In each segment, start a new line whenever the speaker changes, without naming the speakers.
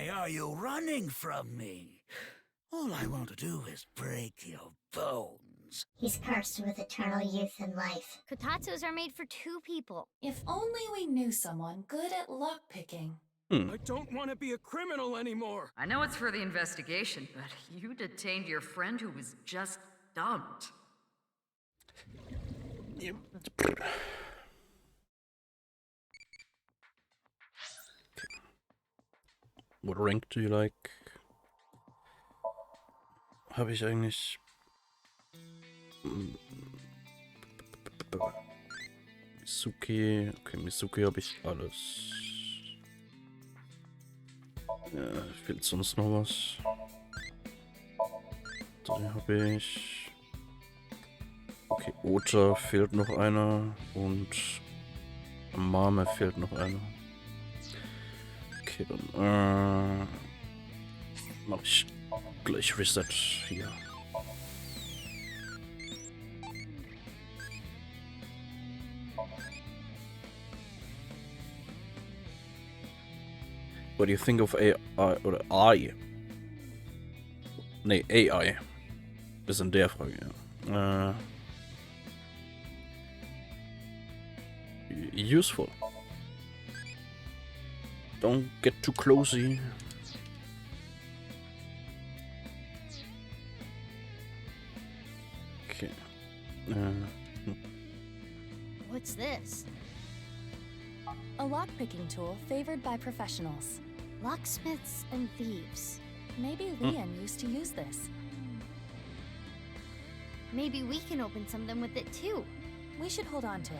Why are you running from me? All I want to do is break your bones.
He's cursed with eternal youth and life.
Kotatsus are made for two people.
If only we knew someone good at lockpicking.
I don't want to be a criminal anymore.
I know it's for the investigation, but you detained your friend who was just dumped.
What rank do you like? Habe ich eigentlich... Misuki... Okay, Misuki habe ich alles. Ja, fehlt sonst noch was? Den habe ich... Okay, Ota fehlt noch einer und Mame fehlt noch einer. Okay, dann mache ich gleich Reset hier. What do you think of AI oder AI? Nee, AI. Ist in der Frage, ja. Useful. Don't get too closey. Okay.
What's this?
A lockpicking tool favored by professionals.
Locksmiths and thieves.
Maybe Leon used to use this.
Maybe we can open something with it too.
We should hold on to it.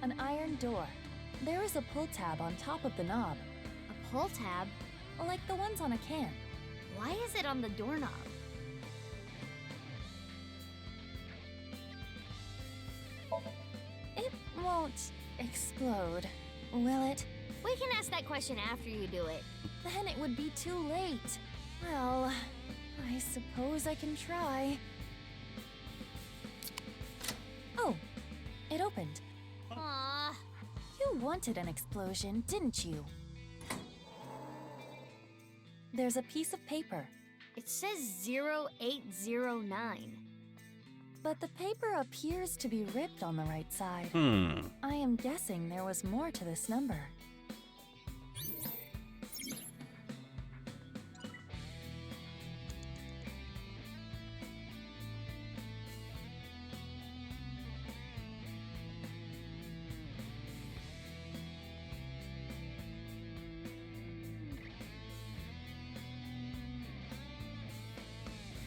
An iron door. There is a pull tab on top of the knob,
A pull tab?
like the ones on a can.
Why is it on the doorknob?
It won't explode, will it?
We can ask that question after you do it.
Then it would be too late. Well, I suppose I can try. Oh, it opened.
Aww.
You wanted an explosion, didn't you? There's a piece of paper,
It says 0809.
but the paper appears to be ripped on the right side. I am guessing there was more to this number.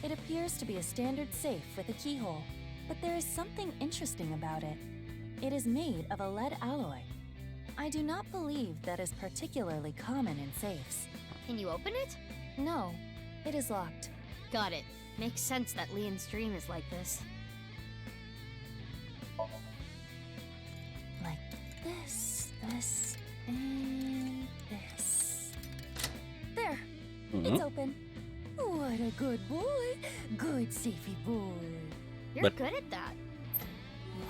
It appears to be a standard safe with a keyhole, but there is something interesting about it. It is made of a lead alloy. I do not believe that is particularly common in safes.
Can you open it?
No, it is locked.
Got it. Makes sense that Leon's dream is like this.
Like this, and this. There, it's open. What a good boy. Good safety boy.
You're good at that.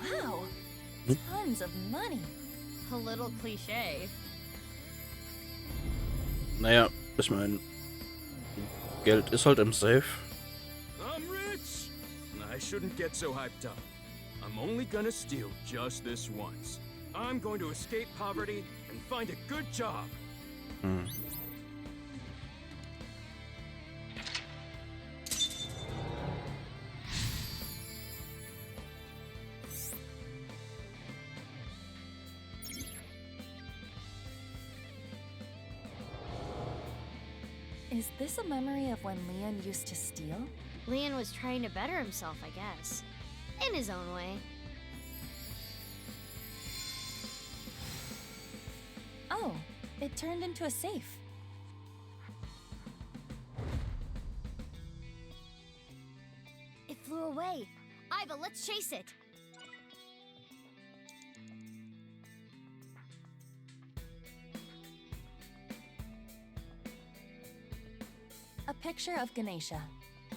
Wow, tons of money.
A little cliche.
Naja, ich meine, Geld ist halt im Safe.
I'm rich! I shouldn't get so hyped up. I'm only gonna steal just this once. I'm going to escape poverty and find a good job.
Is this a memory of when Leon used to steal?
Leon was trying to better himself, I guess. In his own way.
Oh, it turned into a safe.
It flew away. Iva, let's chase it.
A picture of Ganesha.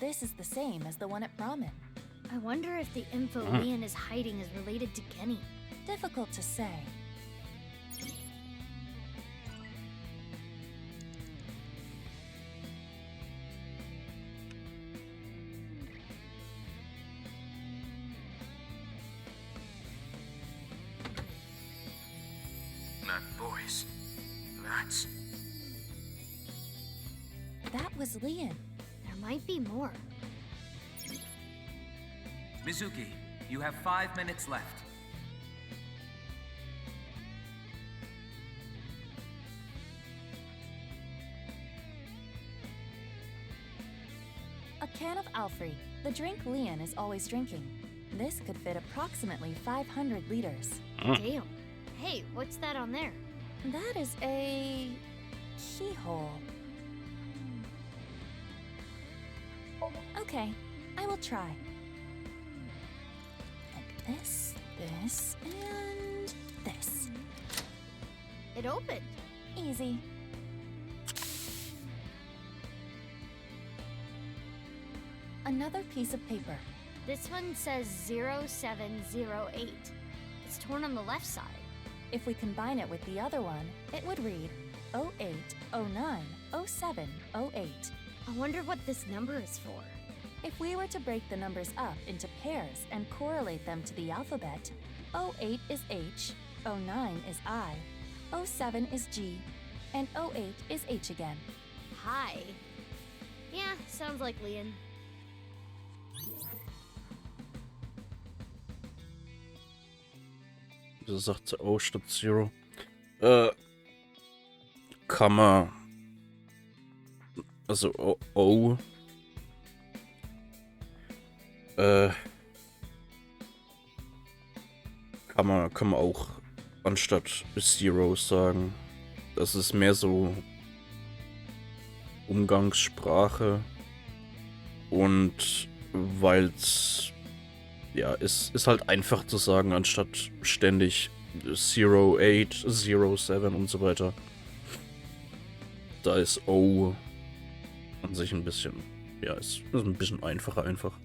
This is the same as the one at Brahmin.
I wonder if the info Leon is hiding is related to Genny.
Difficult to say.
That voice. That's...
That was Leon.
There might be more.
Mizuki, you have 5 minutes left.
A can of Alfrey, the drink Leon is always drinking. This could fit approximately 500 liters.
Damn. Hey, what's that on there?
That is a keyhole. Okay, I will try. Like this, and this.
It opened.
Easy. Another piece of paper.
This one says 0708. It's torn on the left side.
If we combine it with the other one, it would read 08, 09, 07, 08.
I wonder what this number is for.
If we were to break the numbers up into pairs and correlate them to the alphabet, 08 is H, 09 is I, 07 is G, and 08 is H again.
Hi. Yeah, sounds like Leon.
Wieso sagt sie O statt Zero? Kann man... Also O... kann man auch anstatt Zero sagen. Das ist mehr so Umgangssprache. Und weil's... Ja, ist halt einfach zu sagen, anstatt ständig 08, 07 und so weiter. Da ist O an sich ein bisschen, ja, ist ein bisschen einfacher einfach.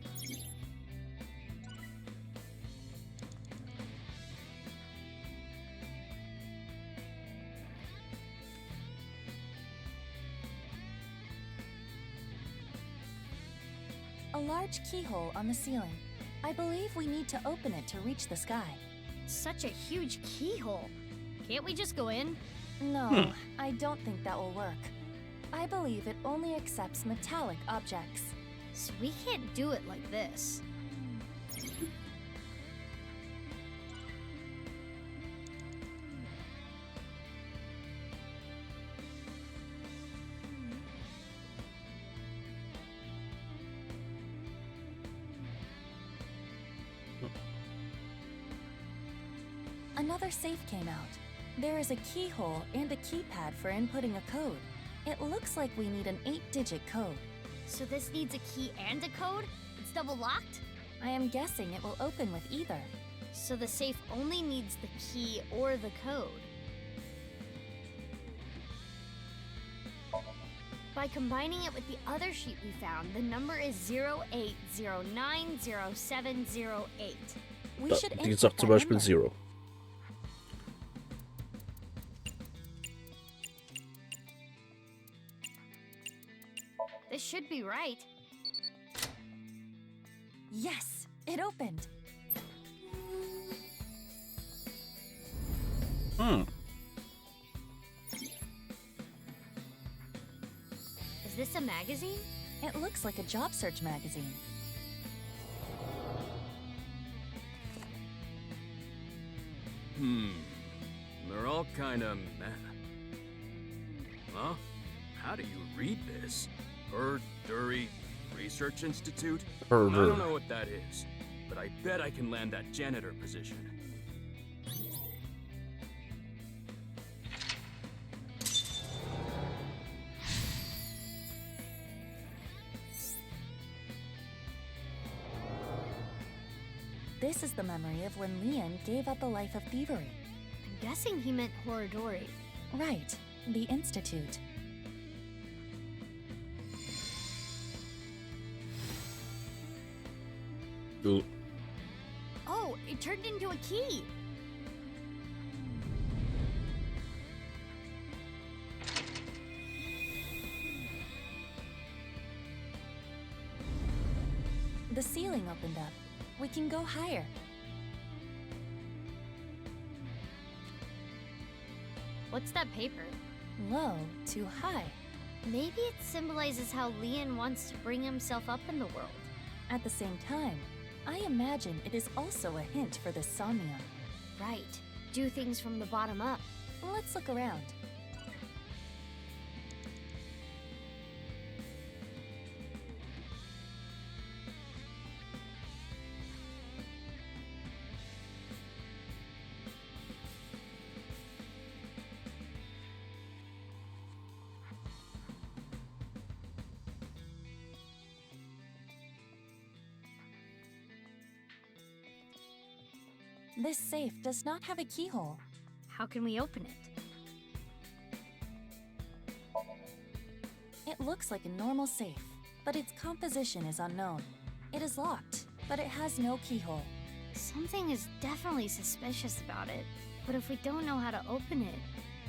A large keyhole on the ceiling. I believe we need to open it to reach the sky.
Such a huge keyhole. Can't we just go in?
No, I don't think that will work. I believe it only accepts metallic objects.
So we can't do it like this.
Another safe came out. There is a keyhole and a keypad for inputting a code. It looks like we need an 8-digit code.
So this needs a key and a code? It's double locked?
I am guessing it will open with either.
So the safe only needs the key or the code. By combining it with the other sheet we found, the number is 08090708.
We
Da,
should
die
input
sagt zum
that
Beispiel
number.
Zero.
This should be right.
Yes, it opened.
Is this a magazine?
It looks like a job search magazine.
They're all kinda meh. Huh? How do you read this? Dury Research Institute? I don't know what that is, but I bet I can land that janitor position.
This is the memory of when Leon gave up a life of thievery.
I'm guessing he meant Horodori.
Right, the Institute.
Ooh.
Oh, it turned into a key.
The ceiling opened up. We can go higher.
What's that paper?
Low to high.
Maybe it symbolizes how Leon wants to bring himself up in the world.
At the same time, I imagine it is also a hint for the Somnium.
Right. Do things from the bottom up.
Let's look around. This safe does not have a keyhole.
How can we open it?
It looks like a normal safe, but its composition is unknown. It is locked, but it has no keyhole.
Something is definitely suspicious about it. But if we don't know how to open it...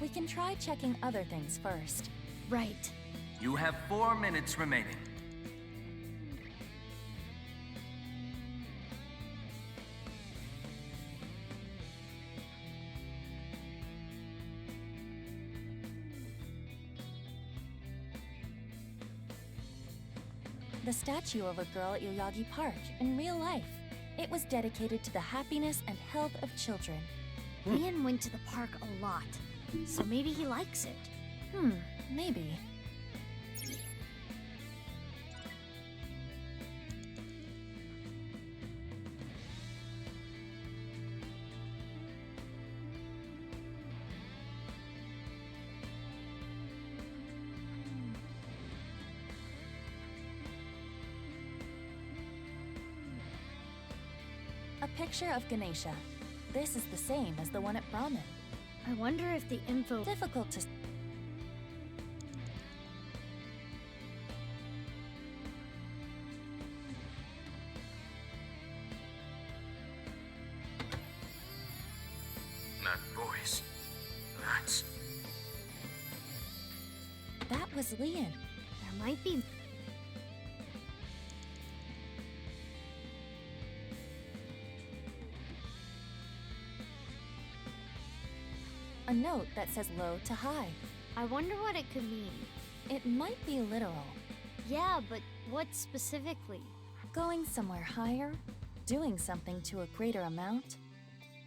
We can try checking other things first.
Right.
You have 4 minutes remaining.
The statue of a girl at Yoyagi Park in real life. It was dedicated to the happiness and health of children.
Leon went to the park a lot, so maybe he likes it.
Maybe. A picture of Ganesha. This is the same as the one at Brahmin.
I wonder if the info...
Difficult to...
That voice. That's...
That was Leon.
There might be...
A note that says low to high.
I wonder what it could mean.
It might be literal.
Yeah, but what specifically?
Going somewhere higher? Doing something to a greater amount?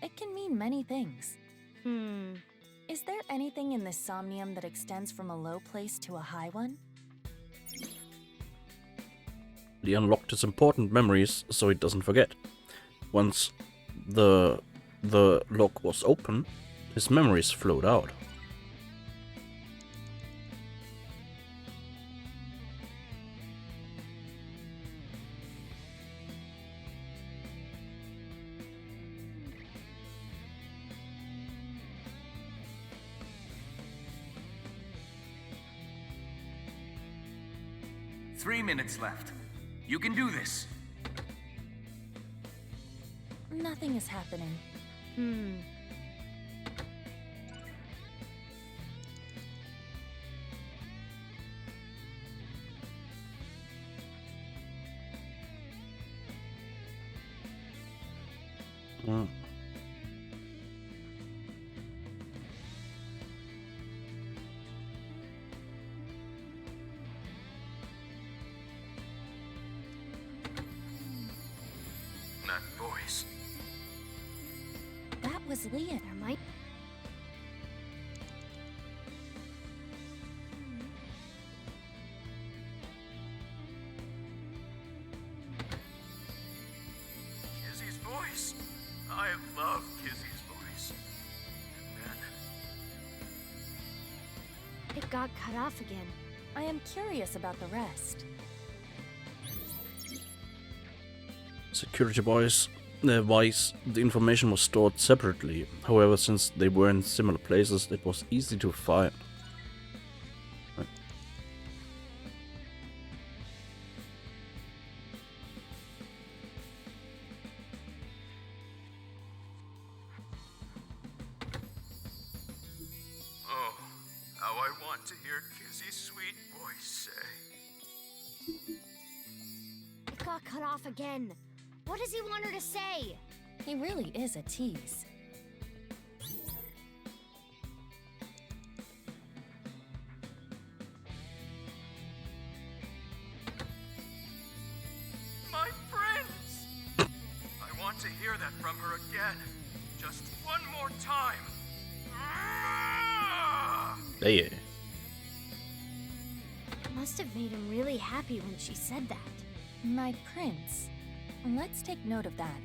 It can mean many things. Is there anything in this Somnium that extends from a low place to a high one?
He unlocked his important memories so he doesn't forget. Once the lock was open, his memories flowed out.
Three minutes left. You can do this.
Nothing is happening.
That voice.
That was Leon.
There might...
Kizzy's voice. I love Kizzy's voice. And then...
It got cut off again.
I am curious about the rest.
Security wise, the information was stored separately. However, since they were in similar places, it was easy to find.
want to hear Kizzy's sweet voice say.
It got cut off again. What does he want her to say?
He really is a tease.
My friends! I want to hear that from her again. Just one more time.
Hey.
It must have made him really happy when she said that.
My prince. Let's take note of that.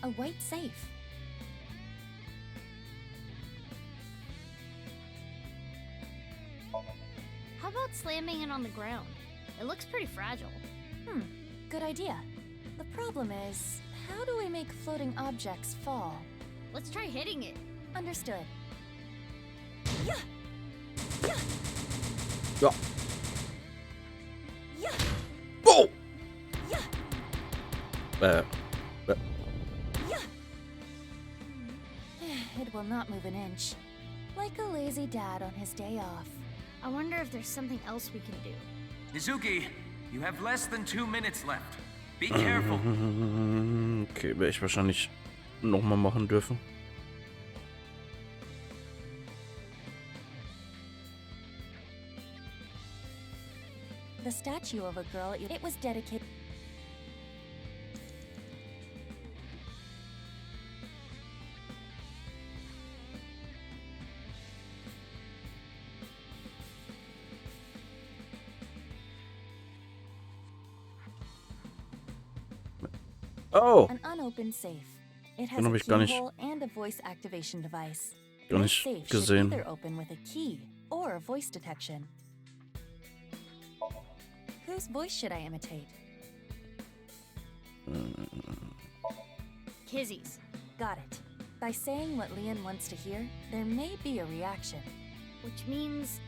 A white safe.
How about slamming it on the ground? It looks pretty fragile.
Good idea. The problem is, how do we make floating objects fall?
Let's try hitting it.
Understood.
Ja. Oh!
It will not move an inch. Like a lazy dad on his day off.
I wonder if there's something else we can do.
Izuki, you have less than 2 minutes left. Be careful.
Okay, werde ich wahrscheinlich nochmal machen dürfen.
The statue of a girl, it was dedicated.
Oh!
An unopened safe. It has
Den hab
a
ich gar nicht-
keyhole and a voice activation device.
Gar
This
nicht
safe
gesehen.
should either open with a key or voice detection. Whose voice should I imitate?
Kizzy's.
Got it. By saying what Leon wants to hear, there may be a reaction.
Which means...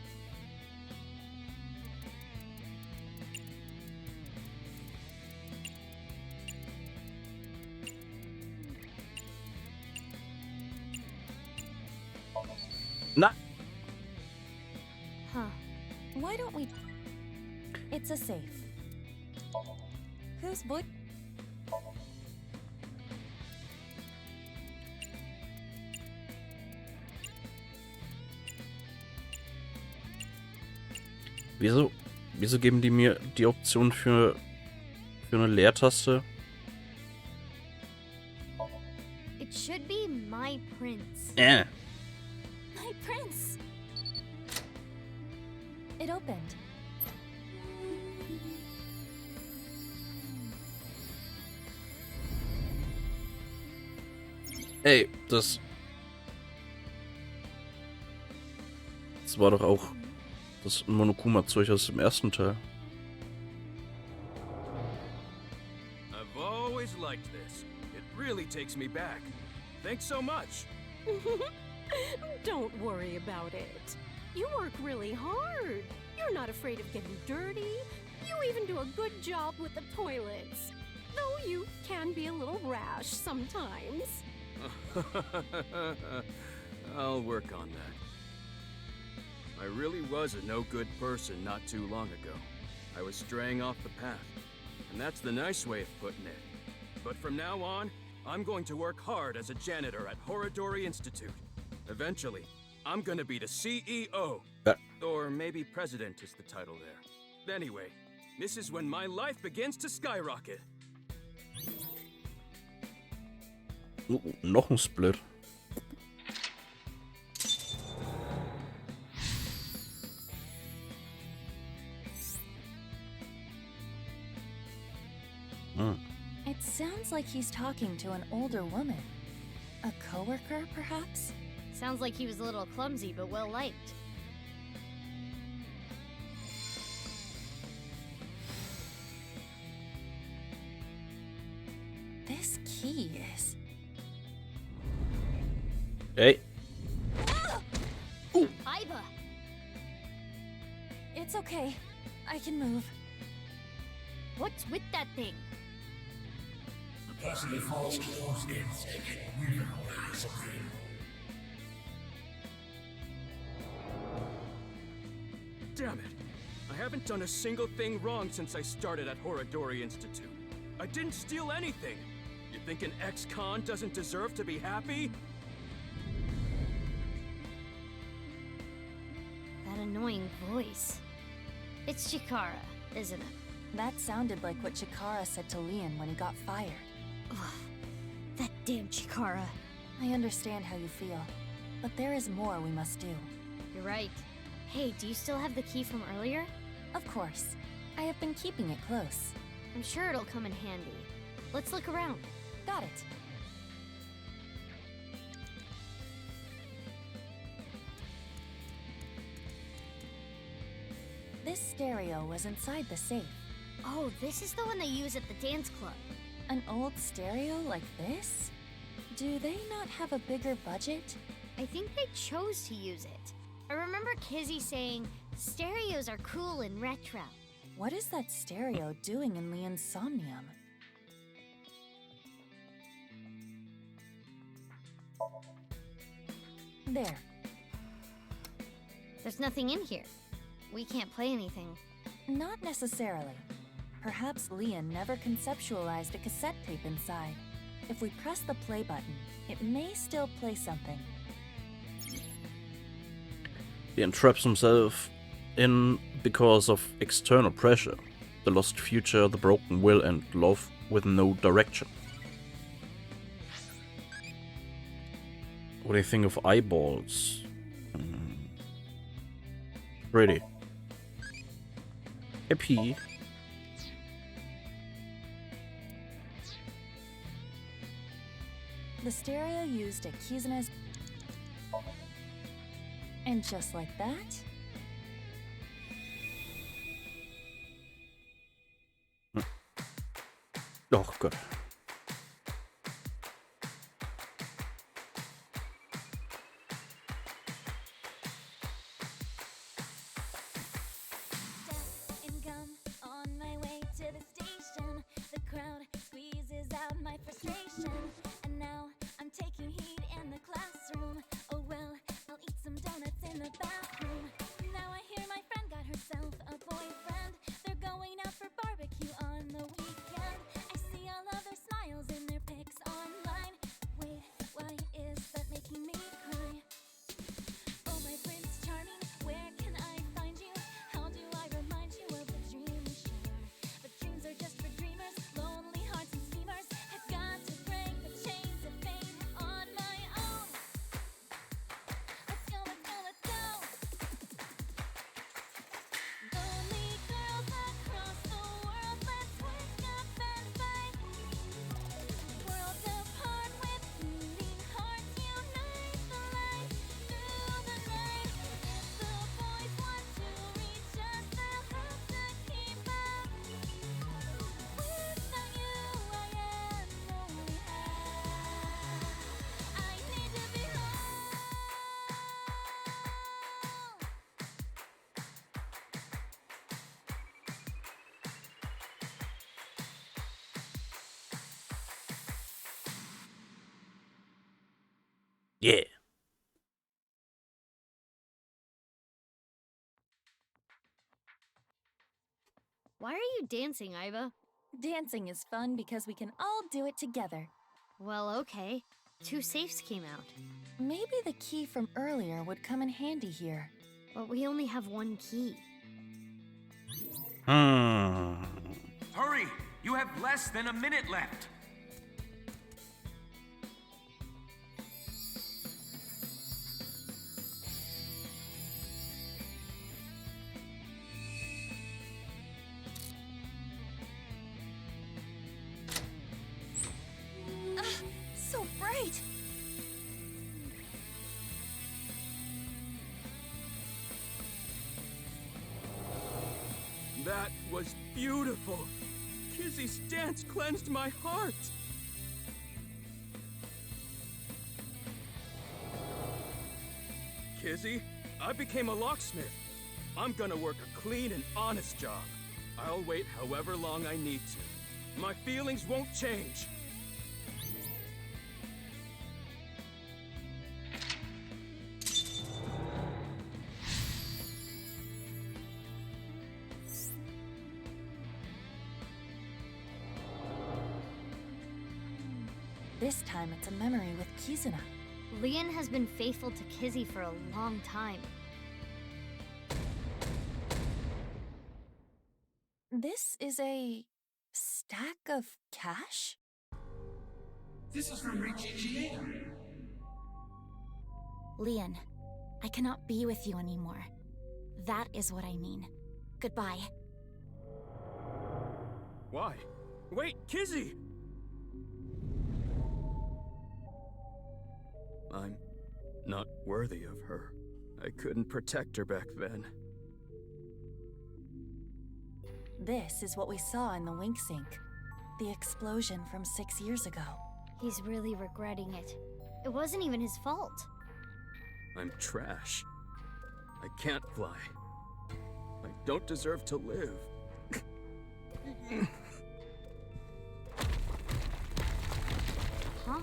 Na!
Huh. Why don't we... It's a safe. Whose voice...
Wieso geben die mir die Option für eine Leertaste?
It should be my prince.
My prince! It opened.
Ey, das war doch auch das Monokuma-Zeug aus dem ersten Teil.
I've always liked this. It really takes me back. Thanks so much.
Don't worry about it. You work really hard. You're not afraid of getting dirty. You even do a good job with the toilets. Though you can be a little rash sometimes.
I'll work on that. I really was a no-good person not too long ago. I was straying off the path, and that's the nice way of putting it. But from now on, I'm going to work hard as a janitor at Horodori Institute. Eventually, I'm gonna be the CEO. Or maybe president is the title there. Anyway, this is when my life begins to skyrocket.
Noch ein Split.
It sounds like he's talking to an older woman. A coworker, perhaps?
Sounds like he was a little clumsy, but well-liked.
This key is...
Hey.
Iba!
It's okay. I can move.
What's with that thing?
Possibly false closed instinct can never rise again.
Damn it! I haven't done a single thing wrong since I started at Horadori Institute. I didn't steal anything. You think an ex-con doesn't deserve to be happy?
That annoying voice. It's Chikara, isn't it?
That sounded like what Chikara said to Leon when he got fired.
Ugh, that damn Chikara.
I understand how you feel, but there is more we must do.
You're right. Hey, do you still have the key from earlier?
Of course. I have been keeping it close.
I'm sure it'll come in handy. Let's look around.
Got it. This stereo was inside the safe.
Oh, this is the one they use at the dance club.
An old stereo like this? Do they not have a bigger budget?
I think they chose to use it. I remember Kizzy saying, stereos are cool and retro.
What is that stereo doing in Leon's Somnium? There.
There's nothing in here. We can't play anything.
Not necessarily. Perhaps Leon never conceptualized a cassette tape inside. If we press the play button, it may still play something.
He entraps himself in because of external pressure, the lost future, the broken will, and love with no direction. What do you think of eyeballs? Pretty. Happy.
The stereo used a Kizuna's... And just like that...
Oh god.
Income on my way to the station. The crowd squeezes out my frustration. And now I'm taking heat in the classroom. Oh well, I'll eat some donuts in the bathroom. Now I hear my friend got herself a boyfriend. They're going out for barbecue on the weekend. I see all of their smiles in their pics online. Wait, why is that making me cry? Oh my Prince Charming, where can I find you? How do I remind you of the dream we share? But dreams are just for dreamers, lonely hearts and schemers. I've got to break the chains of fate on my own. Let's go, let's go, let's go. Lonely girls across the world, let's wake up and fight. Worlds apart with beating hearts, unite the light through the night. The boys want to reach us, they'll have to keep up. Without you, I am lonely. I need to be home.
Yeah.
Why are you dancing, Aiba?
Dancing is fun because we can all do it together.
Well, okay. 2 safes came out,
Maybe the key from earlier would come in handy here.
but we only have 1 key.
Hurry! You have less than a minute left.
So bright!
That was beautiful. Kizzy's dance cleansed my heart. Kizzy, I became a locksmith. I'm gonna work a clean and honest job. I'll wait however long I need to. My feelings won't change.
This time it's a memory with Kizuna.
Leon has been faithful to Kizzy for a long time.
This is a stack of cash?
This is from MGGLP.
Leon, I cannot be with you anymore. That is what I mean. Goodbye.
Why? Wait, Kizzy! I'm not worthy of her. I couldn't protect her back then.
This is what we saw in the wink sink. The explosion from 6 years ago.
He's really regretting it. It wasn't even his fault.
I'm trash. I can't fly. I don't deserve to live.
Huh?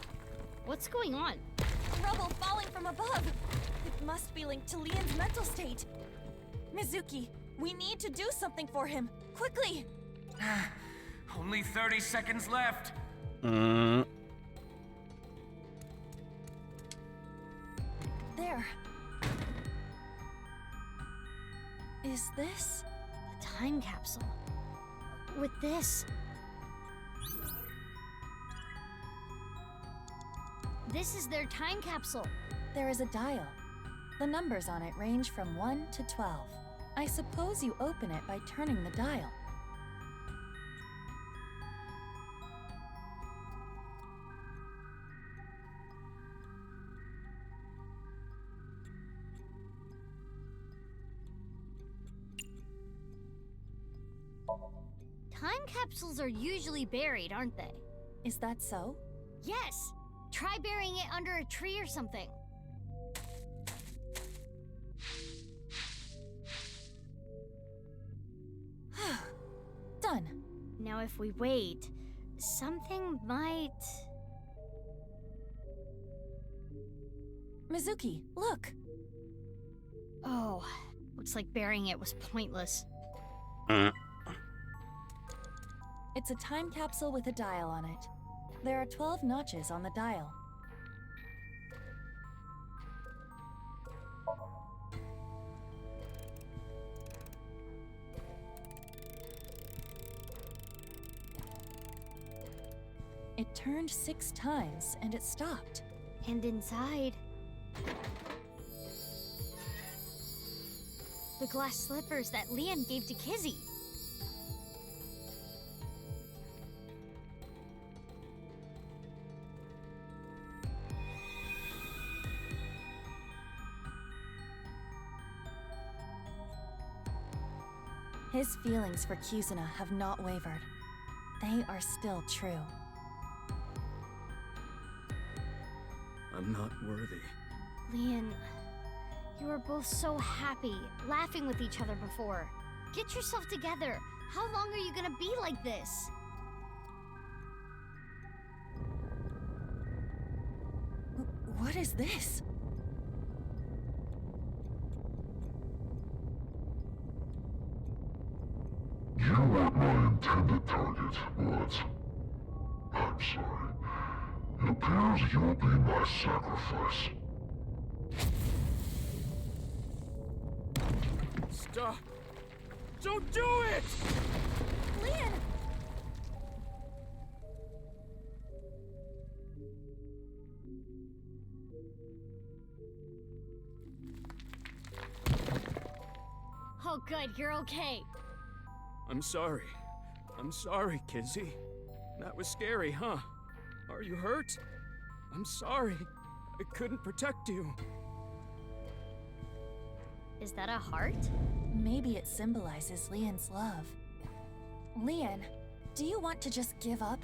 What's going on?
Rubble falling from above! It must be linked to Leon's mental state. Mizuki, we need to do something for him. Quickly!
Only 30 seconds left.
There. Is this?
A time capsule. With this. This is their time capsule.
There is a dial. The numbers on it range from 1 to 12. I suppose you open it by turning the dial.
Time capsules are usually buried, aren't they?
Is that so?
Yes! Try burying it under a tree or something.
Done.
Now if we wait, something might...
Mizuki, look!
Oh, looks like burying it was pointless.
It's a time capsule with a dial on it. There are 12 notches on the dial. It turned 6 times and it stopped.
And inside... the glass slippers that Leon gave to Kizzy.
His feelings for Kizuna have not wavered. They are still true.
I'm not worthy.
Leon, you were both so happy, laughing with each other before. Get yourself together. How long are you gonna be like this?
What is this?
You weren't my intended target, but I'm sorry. It appears you'll be my sacrifice.
Stop! Don't do it!
Leon!
Oh good, you're okay.
I'm sorry. I'm sorry, Kizzy. That was scary, huh? Are you hurt? I'm sorry. I couldn't protect you.
Is that a heart?
Maybe it symbolizes Leon's love. Leon, do you want to just give up?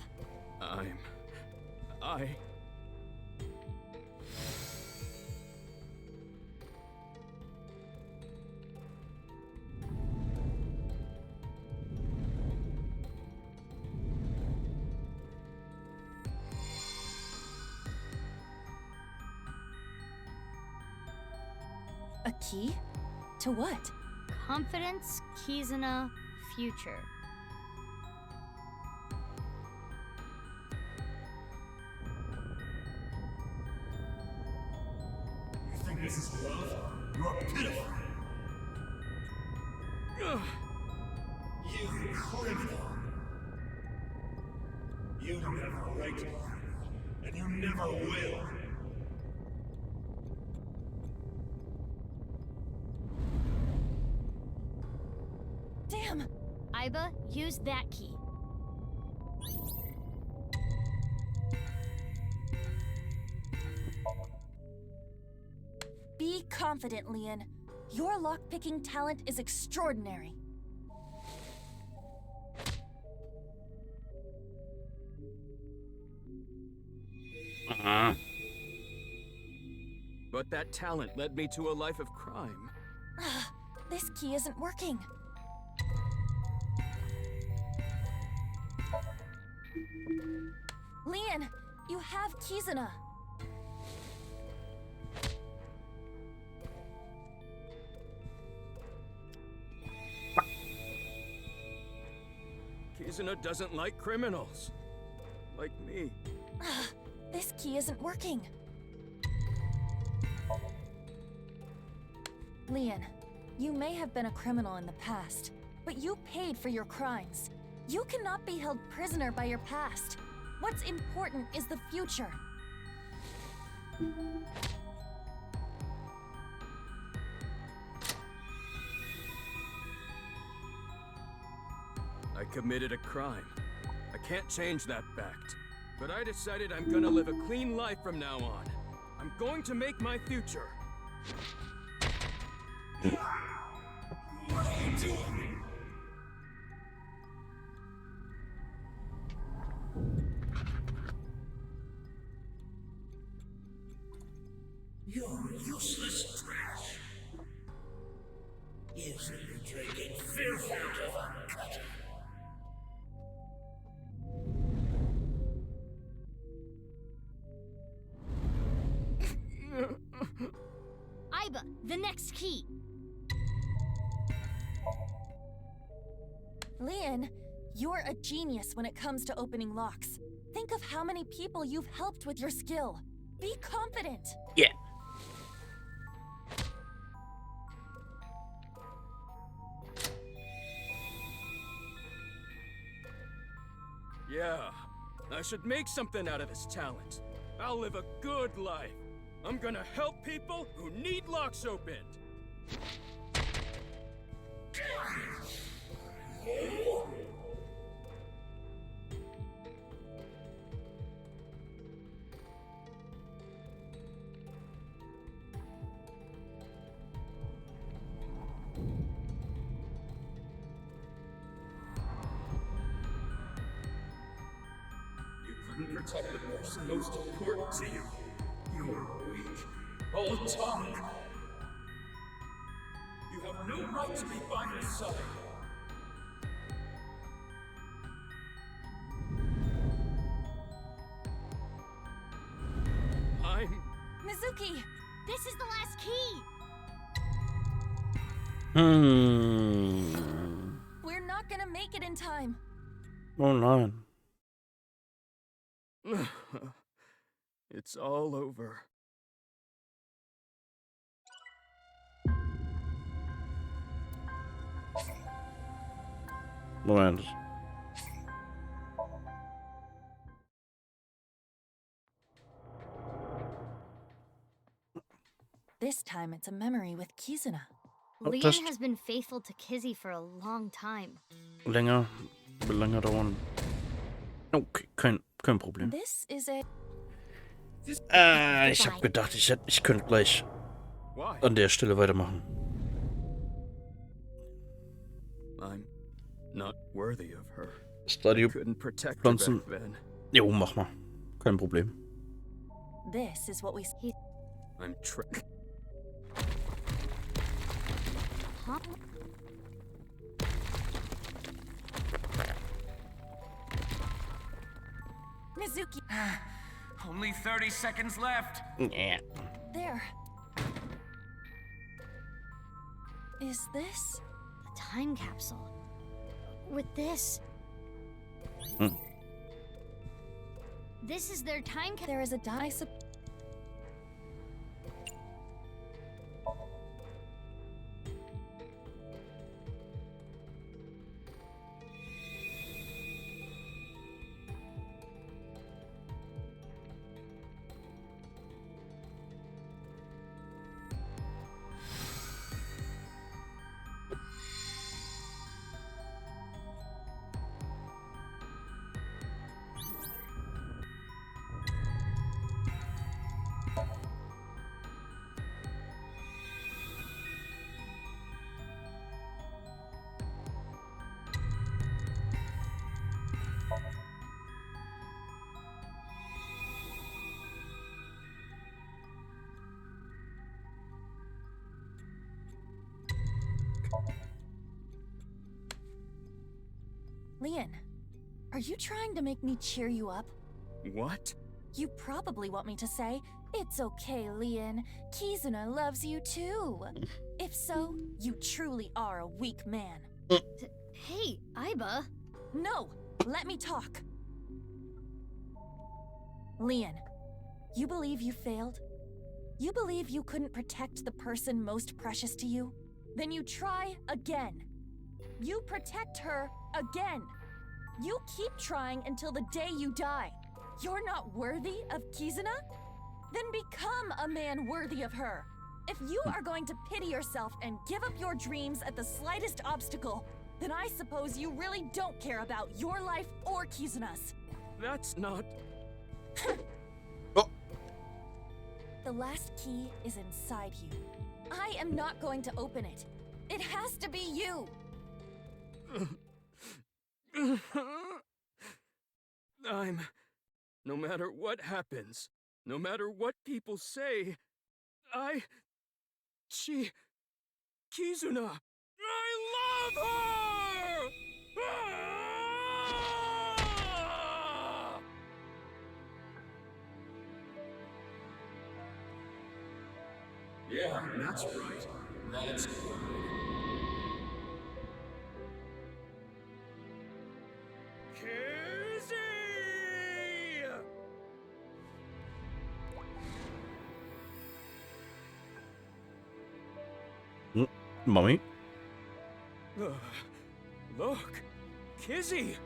key? To what?
Confidence, Kizuna, future.
You think this is love? You are pitiful. You criminal. You don't have a right to lie, and you never will.
Damn!
Iba, use that key.
Be confident, Leon. Your lockpicking talent is extraordinary.
But that talent led me to a life of crime.
This key isn't working. Leon, you have Kizuna.
Kizuna doesn't like criminals. Like me.
This key isn't working. Leon, you may have been a criminal in the past, but you paid for your crimes. You cannot be held prisoner by your past. What's important is the future.
I committed a crime. I can't change that fact. But I decided I'm gonna live a clean life from now on. I'm going to make my future.
What are you doing?
You're useless trash. You should be drinking filth out of uncut.
Iba, the next key.
Leon, you're a genius when it comes to opening locks. Think of how many people you've helped with your skill. Be confident.
Yeah.
Yeah, I should make something out of this talent. I'll live a good life. I'm gonna help people who need locks opened.
You couldn't protect the person most important to you. You were weak. All talk. You have no right to be by my side.
Mizuki!
This is the last key.
We're not gonna make it in time.
Oh nein.
It's all over.
Moment.
This time it's a memory with Kizuna.
Leon
das
has been faithful to Kizzy for a long time.
länger dauern. Okay, kein Problem.
This is a...
Ich hab gedacht, ich könnte gleich
Why?
an der Stelle weitermachen.
I'm not worthy of her.
Stadio
Couldn't protect her
Pflanzen.
back then.
Jo, mach mal. Kein Problem.
This is what we...
I'm
Huh?
Mizuki!
Only 30 seconds left.
Yeah.
There. Is this?
A time capsule. With this. This is their time capsule.
There is a die. Leon, are you trying to make me cheer you up?
What?
You probably want me to say, "It's okay, Leon. Kizuna loves you too." If so, you truly are a weak man.
Hey, Aiba.
No, let me talk. Leon, you believe you failed? You believe you couldn't protect the person most precious to you? Then you try again. You protect her again. You keep trying until the day you die. You're not worthy of Kizuna? Then become a man worthy of her. If you are going to pity yourself and give up your dreams at the slightest obstacle, then I suppose you really don't care about your life or Kizuna's.
That's not...
Oh.
The last key is inside you. I am not going to open it. It has to be you.
No matter what happens, no matter what people say, Kizuna, I love her! Ah! Yeah, that's right. That's good.
Mommy?
Look, Kizzy!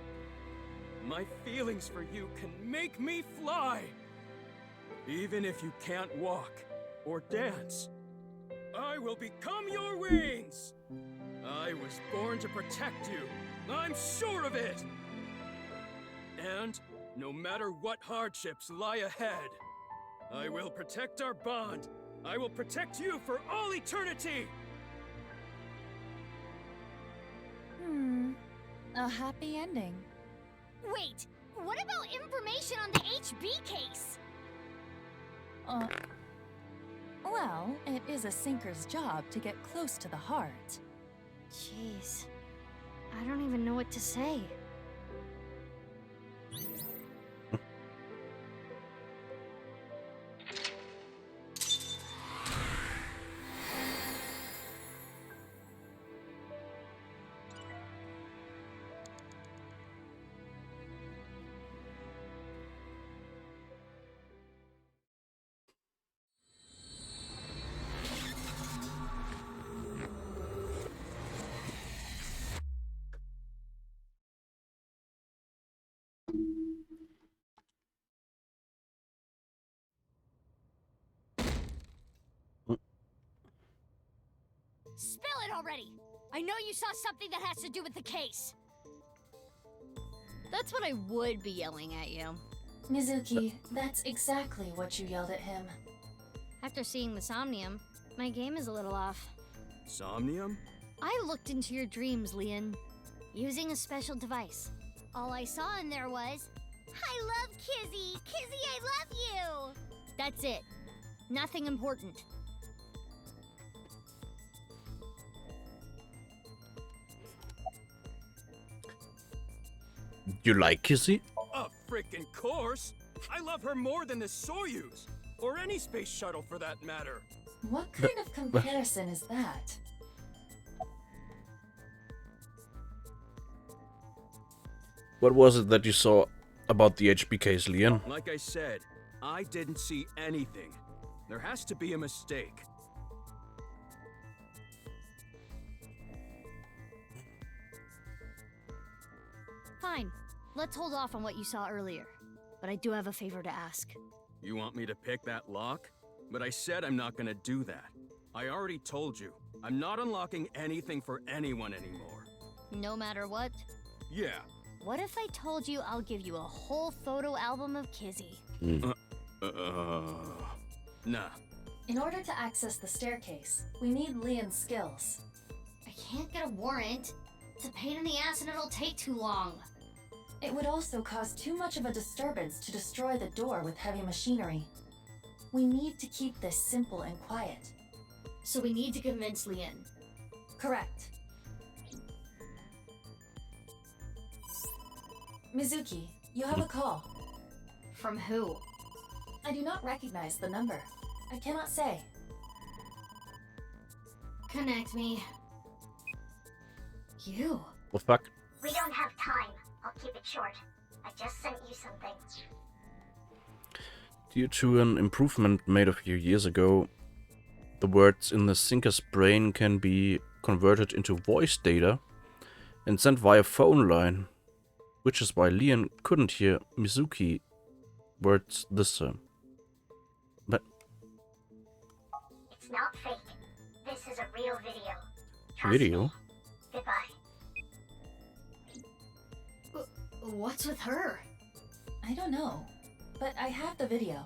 My feelings for you can make me fly! Even if you can't walk or dance, I will become your wings! I was born to protect you, I'm sure of it! And no matter what hardships lie ahead, I will protect our bond! I will protect you for all eternity!
A happy ending.
Wait, what about information on the HB case?
Well, it is a sinker's job to get close to the heart.
Jeez, I don't even know what to say. Spill it already! I know you saw something that has to do with the case. That's what I would be yelling at you.
Mizuki, that's exactly what you yelled at him.
After seeing the Somnium, my game is a little off.
Somnium?
I looked into your dreams, Leon, using a special device. All I saw in there was, "I love Kizzy! Kizzy, I love you!" That's it. Nothing important.
You like Kizzy?
Of frickin' course! I love her more than the Soyuz! Or any space shuttle for that matter.
What kind of comparison is that?
What was it that you saw about the HBKs, Leon?
Like I said, I didn't see anything. There has to be a mistake.
Fine. Let's hold off on what you saw earlier. But I do have a favor to ask.
You want me to pick that lock? But I said I'm not gonna do that. I already told you, I'm not unlocking anything for anyone anymore.
No matter what?
Yeah.
What if I told you I'll give you a whole photo album of Kizzy?
Nah.
In order to access the staircase, we need Leon's skills.
I can't get a warrant. It's a pain in the ass and it'll take too long.
It would also cause too much of a disturbance to destroy the door with heavy machinery. We need to keep this simple and quiet.
So we need to convince Leon.
Correct. Mizuki, you have a call.
From who?
I do not recognize the number. I cannot say.
Connect me. You?
Well, fuck.
We don't have time. I'll keep it short. I just sent you something.
Due to an improvement made a few years ago, the words in the thinker's brain can be converted into voice data and sent via phone line, which is why Leon couldn't hear Mizuki words this time. But
It's not fake. This is a real video. Trust
video?
me. Goodbye.
What's with her?
I don't know, but I have the video.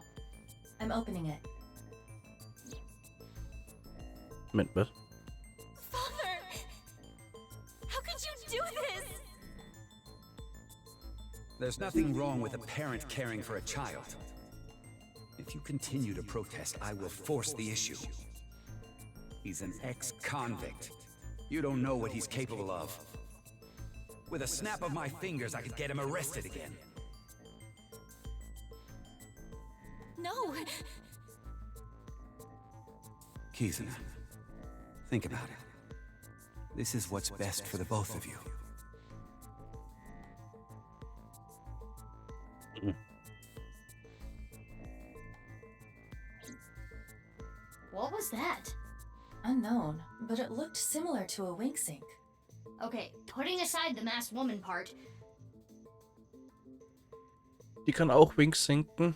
I'm opening it.
But
Father! How could you do this?
There's nothing wrong with a parent caring for a child. If you continue to protest, I will force the issue. He's an ex-convict. You don't know what he's capable of. With a snap of my fingers, I could get him arrested again.
No!
Kizuna, think about it. This is what's best for the both of you.
What was that?
Unknown, but it looked similar to a wink sync.
Okay, putting aside the masked woman part.
die kann auch Wink sinken.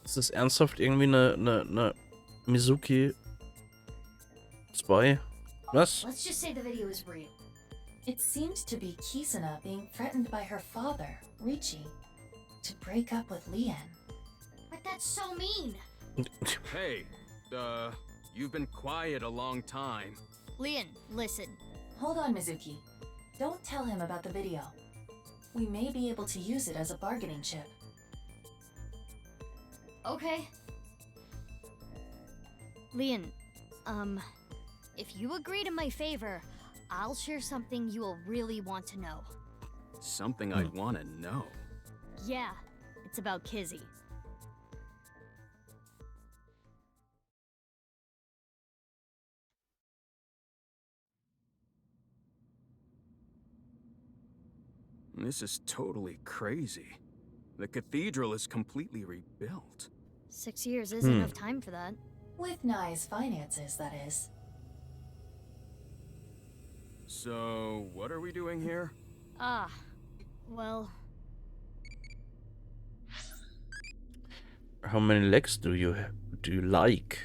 Ist das ernsthaft irgendwie eine Mizuki 2? Was?
Let's just say the video is real.
It seemed to be Kizuna being threatened by her father, Richie, to break up with Leon.
But that's so mean.
Hey, you've been quiet a long time.
Leon, listen.
Hold on, Mizuki. Don't tell him about the video. We may be able to use it as a bargaining chip.
Okay. Leon, if you agree to my favor, I'll share something you will really want to know.
Something I'd want to know.
Yeah, it's about Kizzy.
This is totally crazy. The cathedral is completely rebuilt.
6 years isn't enough time for that.
With Nye's finances, that is.
So, what are we doing here?
Well...
How many legs do you like?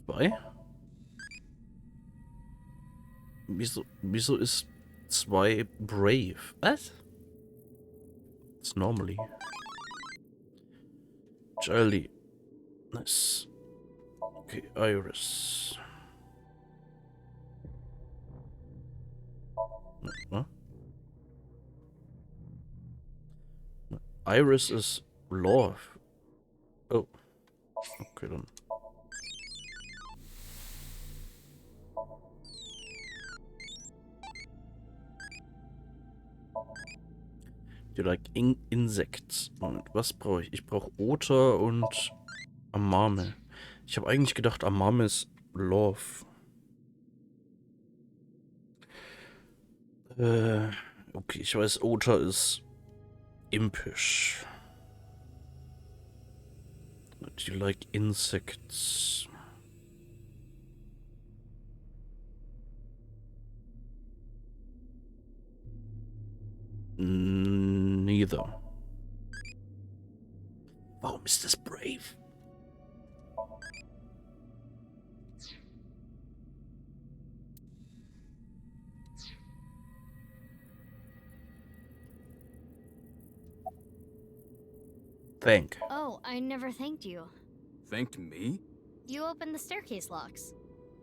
Zwei? Wieso ist 2 brave? Was? It's normally. Charlie. Nice. Okay, Iris. Huh? Iris is love. Oh. Okay then. You like insects. Moment, was brauche ich? Ich brauche Oter und Amame. Ich habe eigentlich gedacht, Amame ist Love. Okay, ich weiß, Oter ist impisch. Do you like insects? Neither. Warum ist das brave? Thank.
Oh, I never thanked you.
Thanked me?
You opened the staircase locks.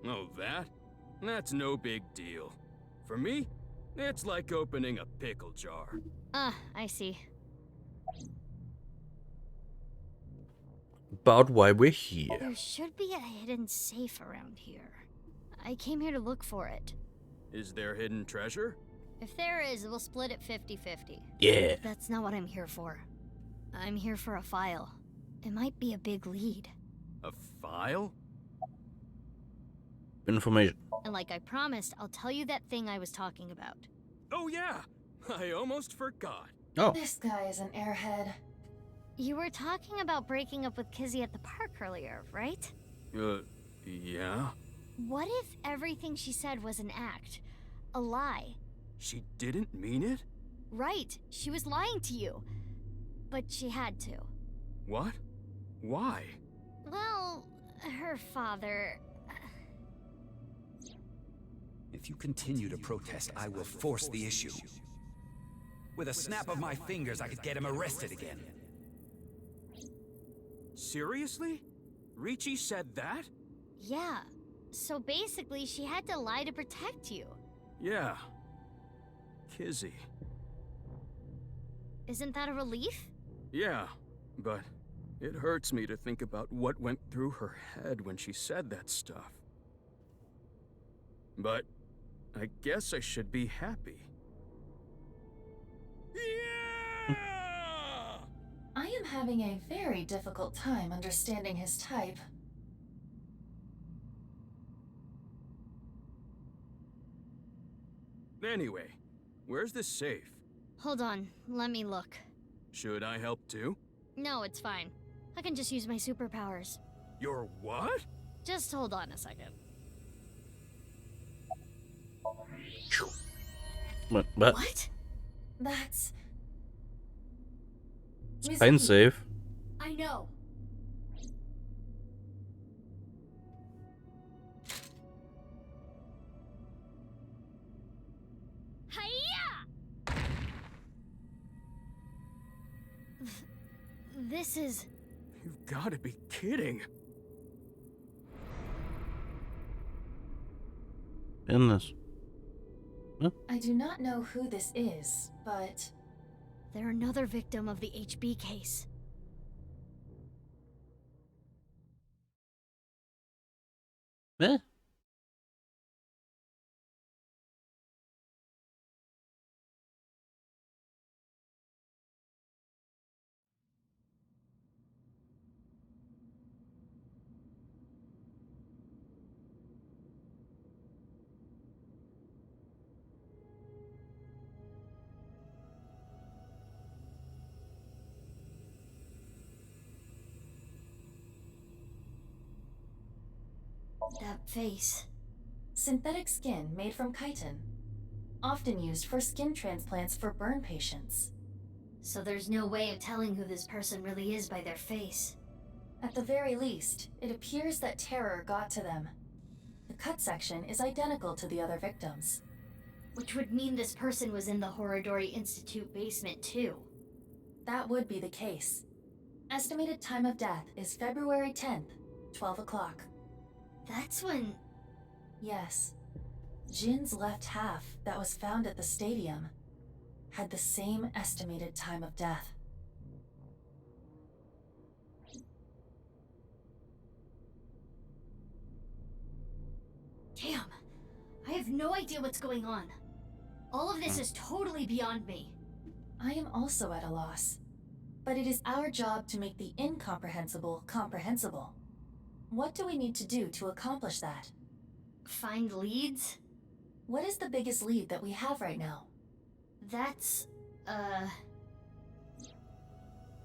Oh, that? That's no big deal. For me, it's like opening a pickle jar.
Ah, I see.
About why we're here.
There should be a hidden safe around here. I came here to look for it.
Is there hidden treasure?
If there is, we'll split it 50-50.
Yeah.
That's not what I'm here for. I'm here for a file. It might be a big lead.
A file?
Information.
And like I promised, I'll tell you that thing I was talking about.
Oh yeah! I almost forgot.
Oh.
This guy is an airhead.
You were talking about breaking up with Kizzy at the park earlier, right?
Yeah?
What if everything she said was an act? A lie?
She didn't mean it?
Right, she was lying to you. But she had to.
What? Why?
Well, her father...
If you continue to protest, I will force the issue. With a snap of my fingers, I could get him arrested again.
Seriously? Ricci said that?
Yeah. So basically, she had to lie to protect you.
Yeah. Kizzy.
Isn't that a relief?
Yeah, but it hurts me to think about what went through her head when she said that stuff. But I guess I should be happy. Yeah!
I am having a very difficult time understanding his type.
Anyway, where's the safe?
Hold on, let me look.
Should I help too?
No, it's fine. I can just use my superpowers.
Your what?
Just hold on a second.
What?
That's...
Kein Save.
I know. Hiya! This is...
You've got to be kidding.
Goodness. Huh?
I do not know who this is, but...
They're another victim of the HB case.
Eh?
That face.
Synthetic skin made from chitin. Often used for skin transplants for burn patients.
So there's no way of telling who this person really is by their face.
At the very least, it appears that terror got to them. The cut section is identical to the other victims.
Which would mean this person was in the Horodori Institute basement too.
That would be the case. Estimated time of death is February 10th, 12 o'clock.
That's when...
Yes. Jin's left half that was found at the stadium had the same estimated time of death.
Damn. I have no idea what's going on. All of this is totally beyond me.
I am also at a loss. But it is our job to make the incomprehensible comprehensible. What do we need to do to accomplish that?
Find leads?
What is the biggest lead that we have right now?
That's,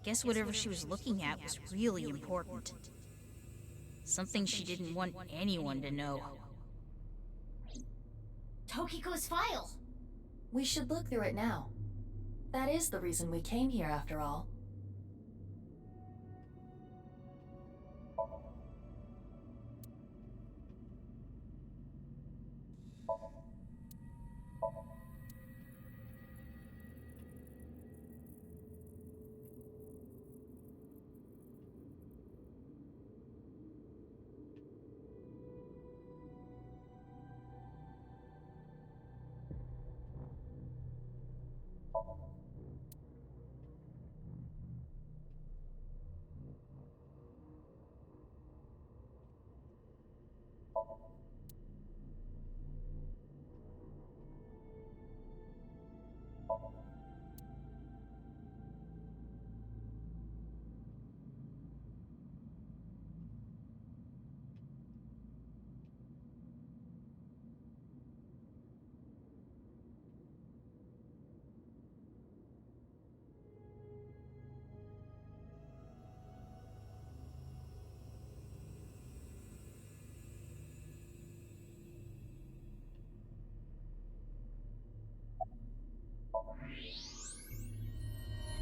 Guess whatever she was looking at was really important. Something she didn't want anyone to know.
Tokiko's file!
We should look through it now. That is the reason we came here after all.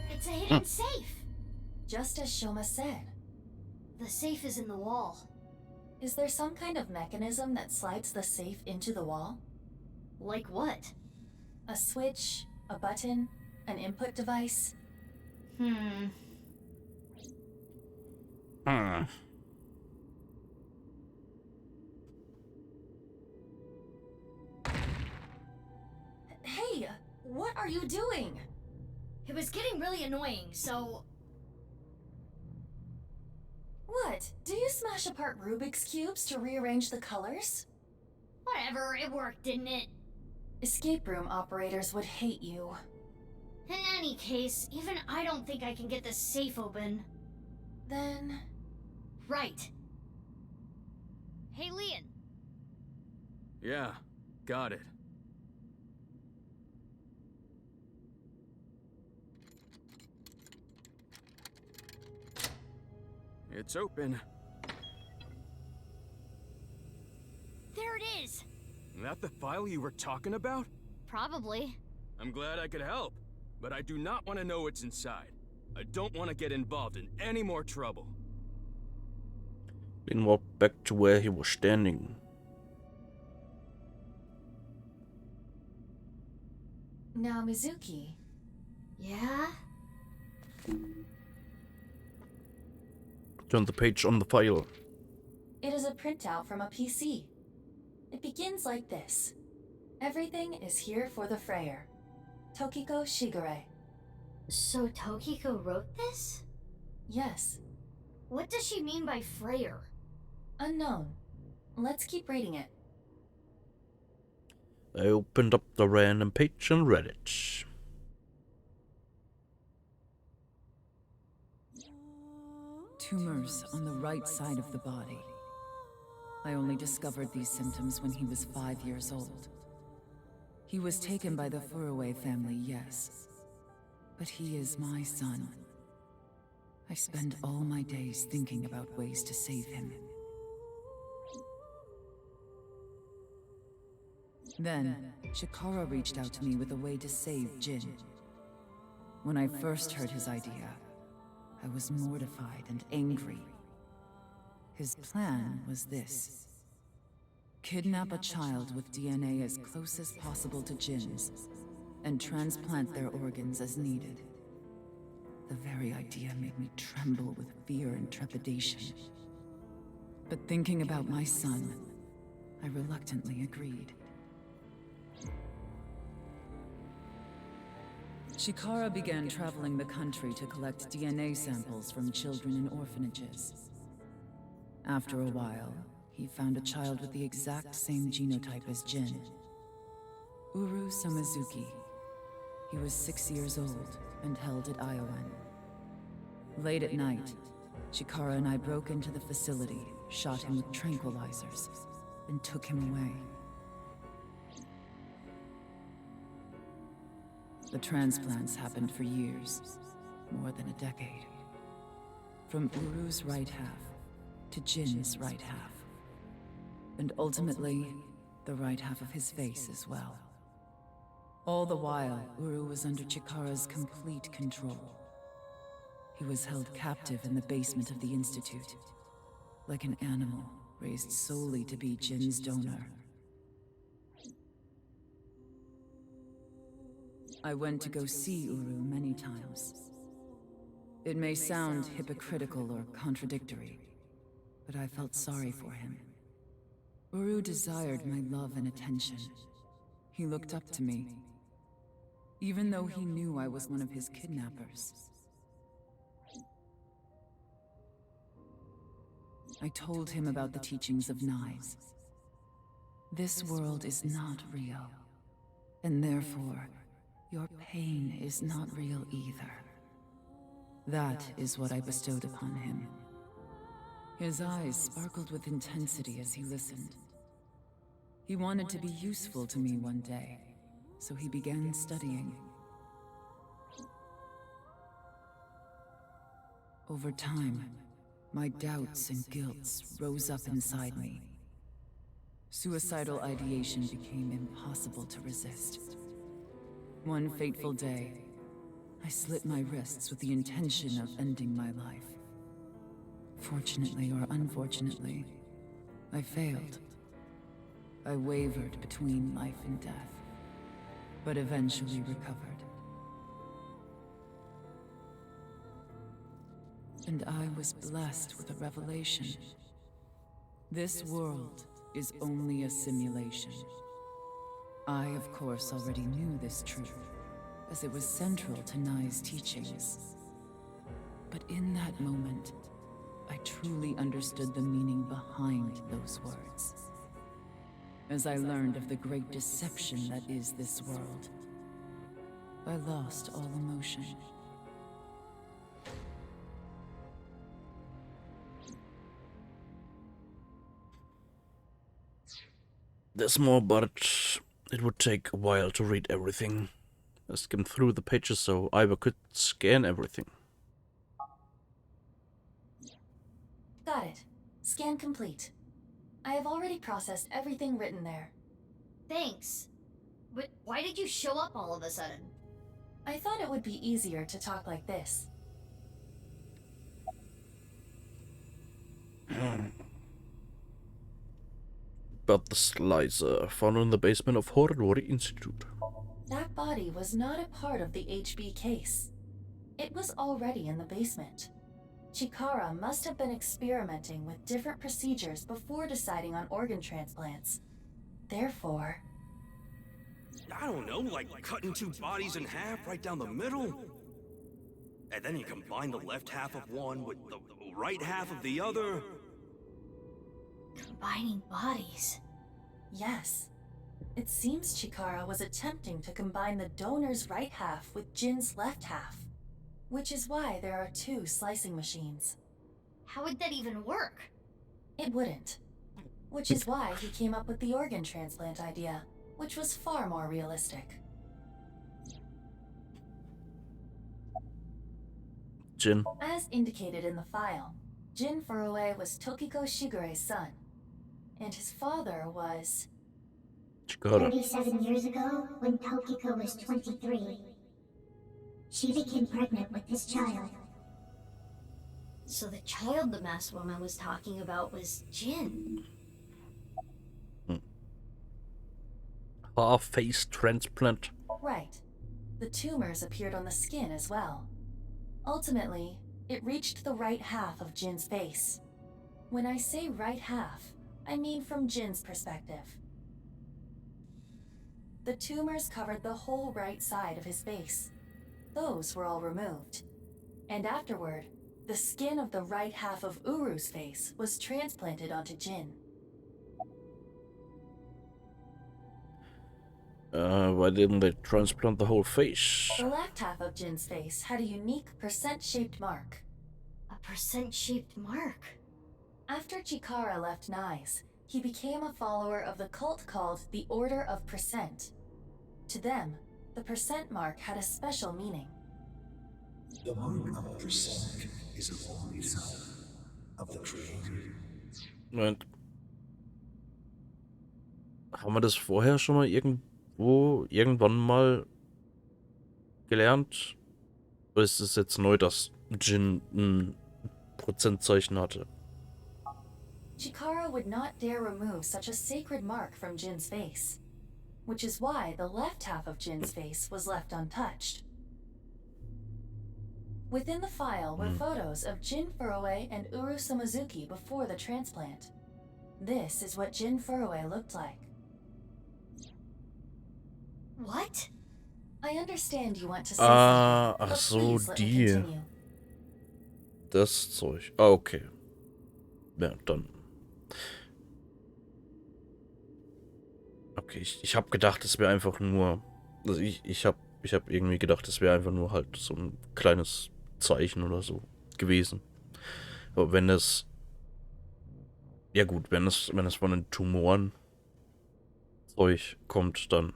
It's a hidden safe!
Just as Shoma said.
The safe is in the wall.
Is there some kind of mechanism that slides the safe into the wall?
Like what?
A switch, a button, an input device? Hey, what are you doing?
It was getting really annoying, so...
What? Do you smash apart Rubik's Cubes to rearrange the colors?
Whatever, it worked, didn't it?
Escape room operators would hate you.
In any case, even I don't think I can get this safe open.
Then...
Right. Hey, Leon.
Yeah, got it. It's open.
There it is!
That the file you were talking about?
Probably.
I'm glad I could help, but I do not want to know what's inside. I don't want to get involved in any more trouble.
Then walked back to where he was standing.
Now, Mizuki.
Yeah?
Turn the page on the file.
It is a printout from a PC. It begins like this. Everything is here for the Freyer. Tokiko Shigure.
So Tokiko wrote this?
Yes.
What does she mean by Freyer?
Unknown. Let's keep reading it.
I opened up the random page and read it.
Tumors on the right side of the body. I only discovered these symptoms when he was 5 years old. He was taken by the Furuwe family, yes. But he is my son. I spend all my days thinking about ways to save him. Then, Chikara reached out to me with a way to save Jin. When I first heard his idea, I was mortified and angry. His plan was this. Kidnap a child with DNA as close as possible to Jin's, and transplant their organs as needed. The very idea made me tremble with fear and trepidation. But thinking about my son, I reluctantly agreed. Chikara began traveling the country to collect DNA samples from children in orphanages. After a while, he found a child with the exact same genotype as Jin. Uru Somizuki. He was 6 years old and held at Iowan. Late at night, Chikara and I broke into the facility, shot him with tranquilizers, and took him away. The transplants happened for years, more than a decade. From Uru's right half to Jin's right half. And ultimately, the right half of his face as well. All the while, Uru was under Chikara's complete control. He was held captive in the basement of the Institute, like an animal raised solely to be Jin's donor. I went to go see Uru many times. It may sound hypocritical or contradictory, but I felt sorry for him. Uru desired my love and attention. He looked up to me, even though he knew I was one of his kidnappers. I told him about the teachings of Knives. This world is not real, and therefore, your pain is not real either. That is what I bestowed upon him. His eyes sparkled with intensity as he listened. He wanted to be useful to me one day, so he began studying. Over time, my doubts and guilts rose up inside me. Suicidal ideation became impossible to resist. One fateful day, I slit my wrists with the intention of ending my life. Fortunately or unfortunately, I failed. I wavered between life and death, but eventually recovered. And I was blessed with a revelation. This world is only a simulation. I, of course, already knew this truth, as it was central to Nai's teachings. But in that moment, I truly understood the meaning behind those words. As I learned of the great deception that is this world, I lost all emotion.
There's more, but it would take a while to read everything. I skimmed through the pages so Ivor could scan everything.
Got it. Scan complete. I have already processed everything written there.
Thanks. But why did you show up all of a sudden?
I thought it would be easier to talk like this.
But the slicer found in the basement of Horror Institute.
That body was not a part of the HB case. It was already in the basement. Chikara must have been experimenting with different procedures before deciding on organ transplants. Therefore...
I don't know, like cutting two bodies in half right down the middle? And then you combine the left half of one with the right half of the other?
Combining bodies.
Yes. It seems Chikara was attempting to combine the donor's right half with Jin's left half. Which is why there are two slicing machines.
How would that even work?
It wouldn't. Which is why he came up with the organ transplant idea, which was far more realistic.
Jin.
As indicated in the file, Jin Furue was Tokiko Shigure's son, and his father was...
Chikara.
37 years ago, when Tokiko was 23, she became pregnant with this child.
So the child the masked woman was talking about was Jin.
Half-face transplant.
Right. The tumors appeared on the skin as well. Ultimately, it reached the right half of Jin's face. When I say right half, I mean from Jin's perspective. The tumors covered the whole right side of his face. Those were all removed. And afterward, the skin of the right half of Uru's face was transplanted onto Jin.
Why didn't they transplant the whole face?
The left half of Jin's face had a unique percent-shaped mark.
A percent-shaped mark?
After Chikara left Nyes, he became a follower of the cult called the Order of Percent. To them, the percent mark had a special meaning.
The mark of percent is a voice of the Creator.
Und haben wir das vorher schon mal irgendwann mal gelernt? Oder ist es jetzt neu, dass Jin ein Prozentzeichen hatte?
Chikara would not dare remove such a sacred mark from Jin's face, which is why the left half of Jin's face was left untouched. Within the file were photos of Jin Furue and Uru Samazuki before the transplant. This is what Jin Furue looked like.
What?
I understand you want to say something,
Ach
but
so,
please let me
die.
continue.
Das Zeug. Ah, okay. Ja, dann. Okay, ich habe gedacht, es wäre einfach nur... Also ich hab irgendwie gedacht, es wäre einfach nur halt so ein kleines Zeichen oder so gewesen. Aber wenn es... Ja gut, wenn es von den Tumoren Zeug kommt, dann...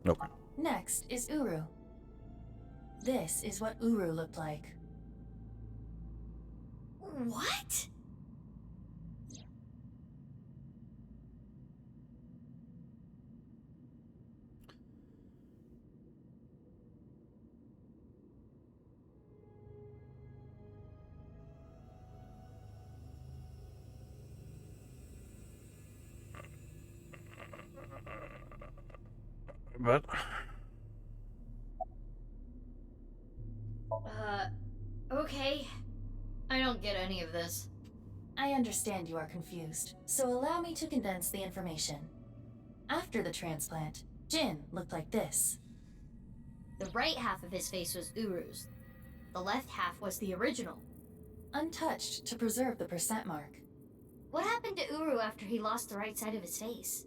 Okay.
Next is Uru. This is what Uru looked like.
What?
What?
Okay. I don't get any of this.
I understand you are confused, so allow me to condense the information. After the transplant, Jin looked like this.
The right half of his face was Uru's. The left half was the original.
Untouched to preserve the percent mark.
What happened to Uru after he lost the right side of his face?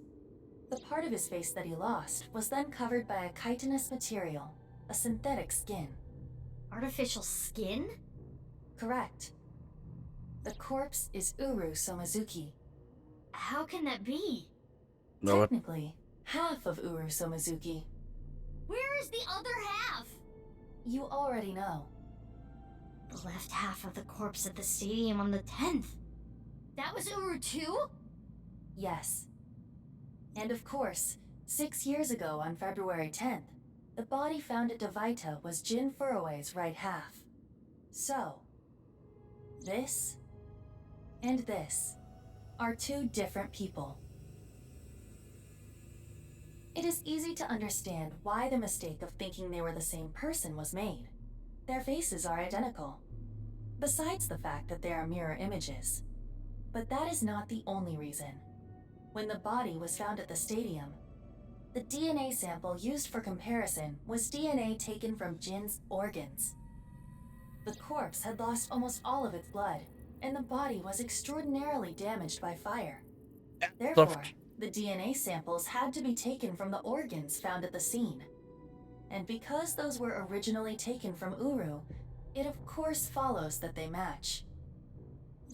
The part of his face that he lost was then covered by a chitinous material, a synthetic skin.
Artificial skin?
Correct. The corpse is Uru Somazuki.
How can that be?
No,
Technically, half of Uru Somazuki.
Where is the other half?
You already know.
The left half of the corpse at the stadium on the 10th. That was Uru too?
Yes. And of course, 6 years ago on February 10th, the body found at Devaita was Jin Furue's right half. So, this and this are two different people. It is easy to understand why the mistake of thinking they were the same person was made. Their faces are identical, besides the fact that they are mirror images. But that is not the only reason. When the body was found at the stadium, the DNA sample used for comparison was DNA taken from Jin's organs. The corpse had lost almost all of its blood, and the body was extraordinarily damaged by fire. Therefore, the DNA samples had to be taken from the organs found at the scene. And because those were originally taken from Uru, it of course follows that they match.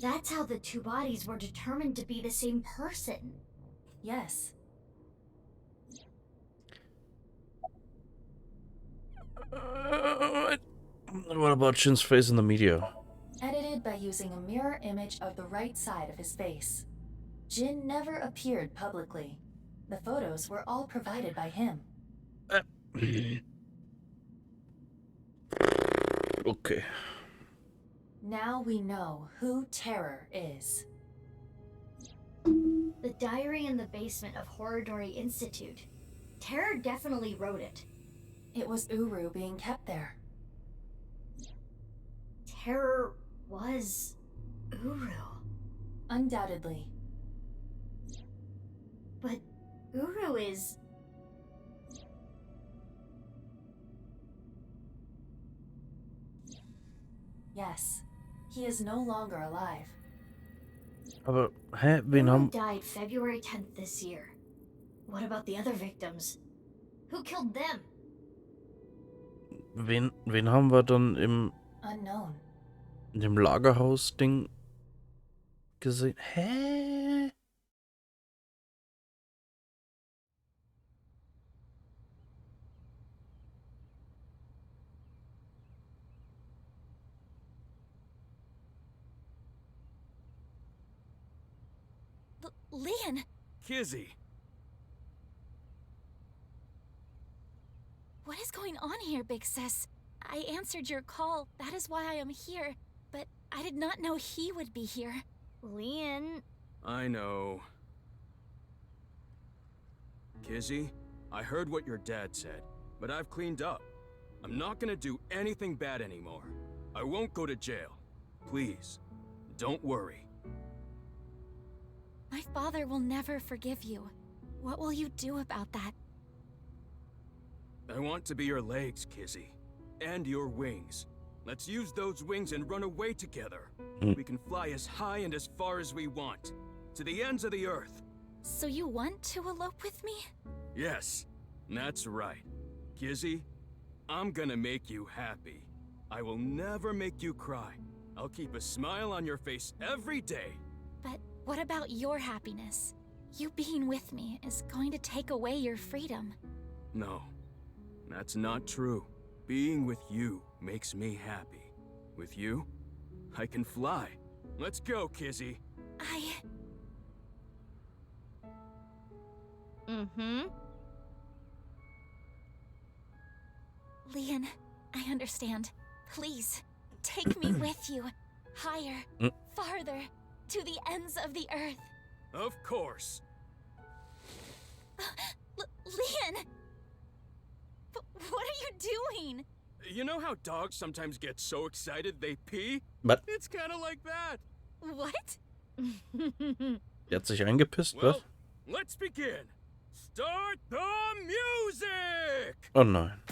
That's how the two bodies were determined to be the same person.
Yes.
What about Jin's face in the media?
Edited by using a mirror image of the right side of his face. Jin never appeared publicly. The photos were all provided by him.
Okay.
Now we know who Terror is.
The diary in the basement of Horridori Institute. Terror definitely wrote it.
It was Uru being kept there.
Terror was Uru.
Undoubtedly.
But Uru is...
Yes. He is no longer alive.
Aber, hä, wen
Uru
haben...
died February 10th this year. What about the other victims? Who killed them?
Wen haben wir dann in dem Lagerhaus-Ding gesehen? Hä?
Leon!
Kizzy!
What is going on here, Big Sis? I answered your call, that is why I am here, but I did not know he would be here.
Leon...
I know. Kizzy, I heard what your dad said, but I've cleaned up. I'm not gonna do anything bad anymore. I won't go to jail. Please, don't worry.
My father will never forgive you. What will you do about that?
I want to be your legs, Kizzy. And your wings. Let's use those wings and run away together. We can fly as high and as far as we want. To the ends of the earth.
So you want to elope with me?
Yes, that's right. Kizzy, I'm gonna make you happy. I will never make you cry. I'll keep a smile on your face every day.
But what about your happiness? You being with me is going to take away your freedom.
No, that's not true. Being with you makes me happy. With you, I can fly. Let's go, Kizzy.
Leon, I understand. Please, take me with you. Higher, farther, to the ends of the earth.
Of course.
Leon! What are you doing?
You know how dogs sometimes get so excited they pee?
But
it's kind of like that.
What?
Der hat sich eingepisst,
Well,
was?
let's begin. Start the music!
Oh nein.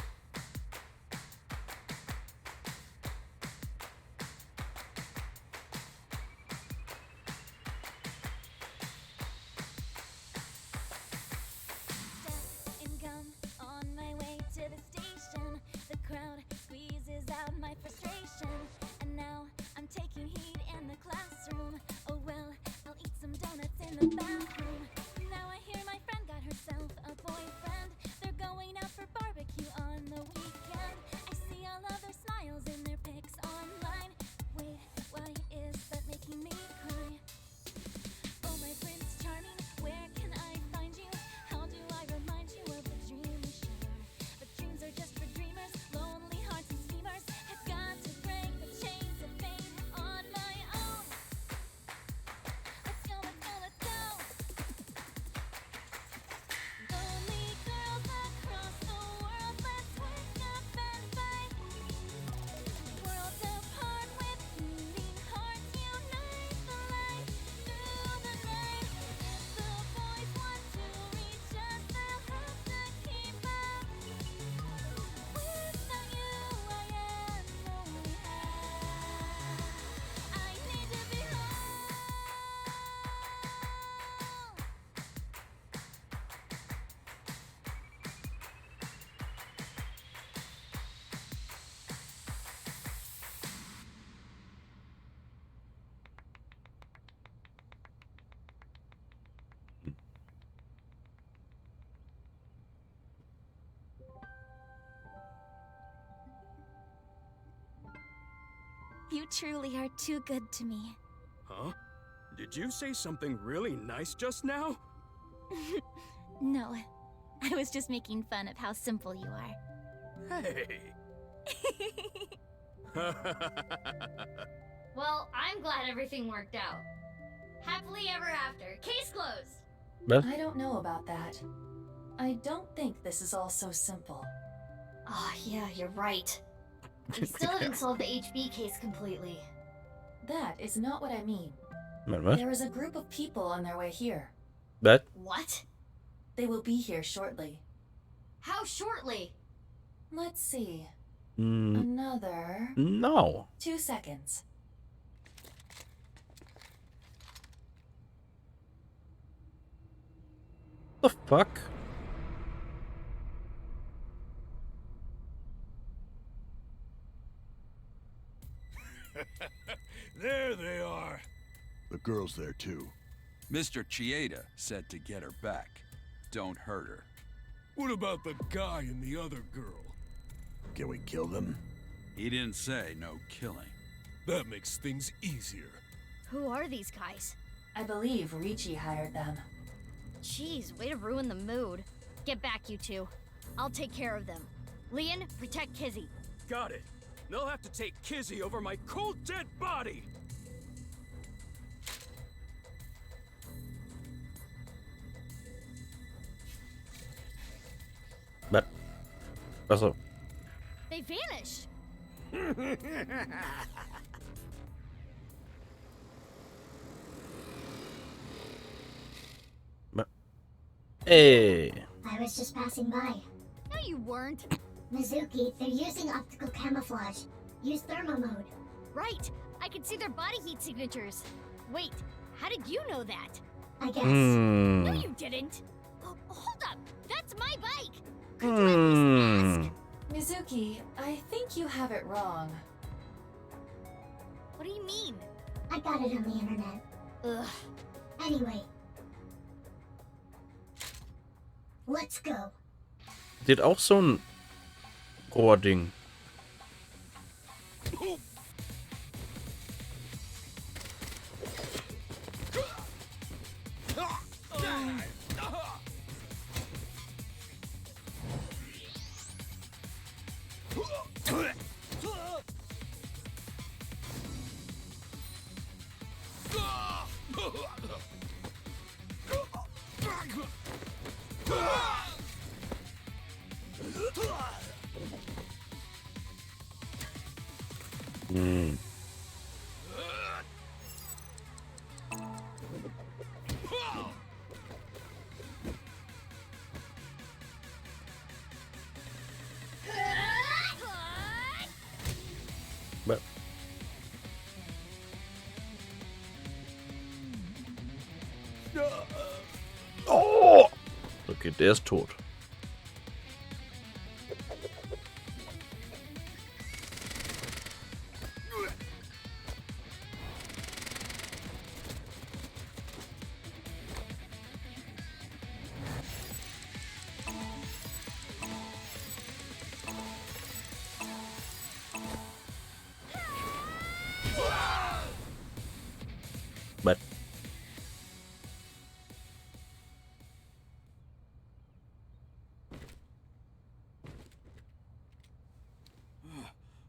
You truly are too good to me.
Huh? Did you say something really nice just now?
No, I was just making fun of how simple you are.
Hey!
Well, I'm glad everything worked out. Happily ever after. Case closed!
I don't know about that. I don't think this is all so simple.
Oh, yeah, you're right. We still haven't solved the HB case completely.
That is not what I mean.
What?
There is a group of people on their way here.
What?
What?
They will be here shortly.
How shortly?
Let's see.
No.
2 seconds.
the fuck?
There they are. The girl's there too.
Mr. Chieda said to get her back. Don't hurt her.
What about the guy and the other girl? Can we kill them?
He didn't say no killing.
That makes things easier.
Who are these guys?
I believe Ricci hired them.
Jeez, way to ruin the mood. Get back, you two. I'll take care of them. Leon, protect Kizzy.
Got it. They'll have to take Kizzy over my cold dead body.
Also.
They vanish.
Hey.
I was just passing by.
No, you weren't.
Mizuki, they're using optical camouflage. Use thermo mode.
Right. I can see their body heat signatures. Wait, how did you know that?
I guess.
No, you didn't. Oh, hold up. That's my bike. Could you at least ask?
Mizuki, I think you have it wrong.
What do you mean?
I got it on the internet.
Ugh.
Anyway. Let's go.
Die hat auch so ein Rohrding. Oh! Okay, der ist tot. But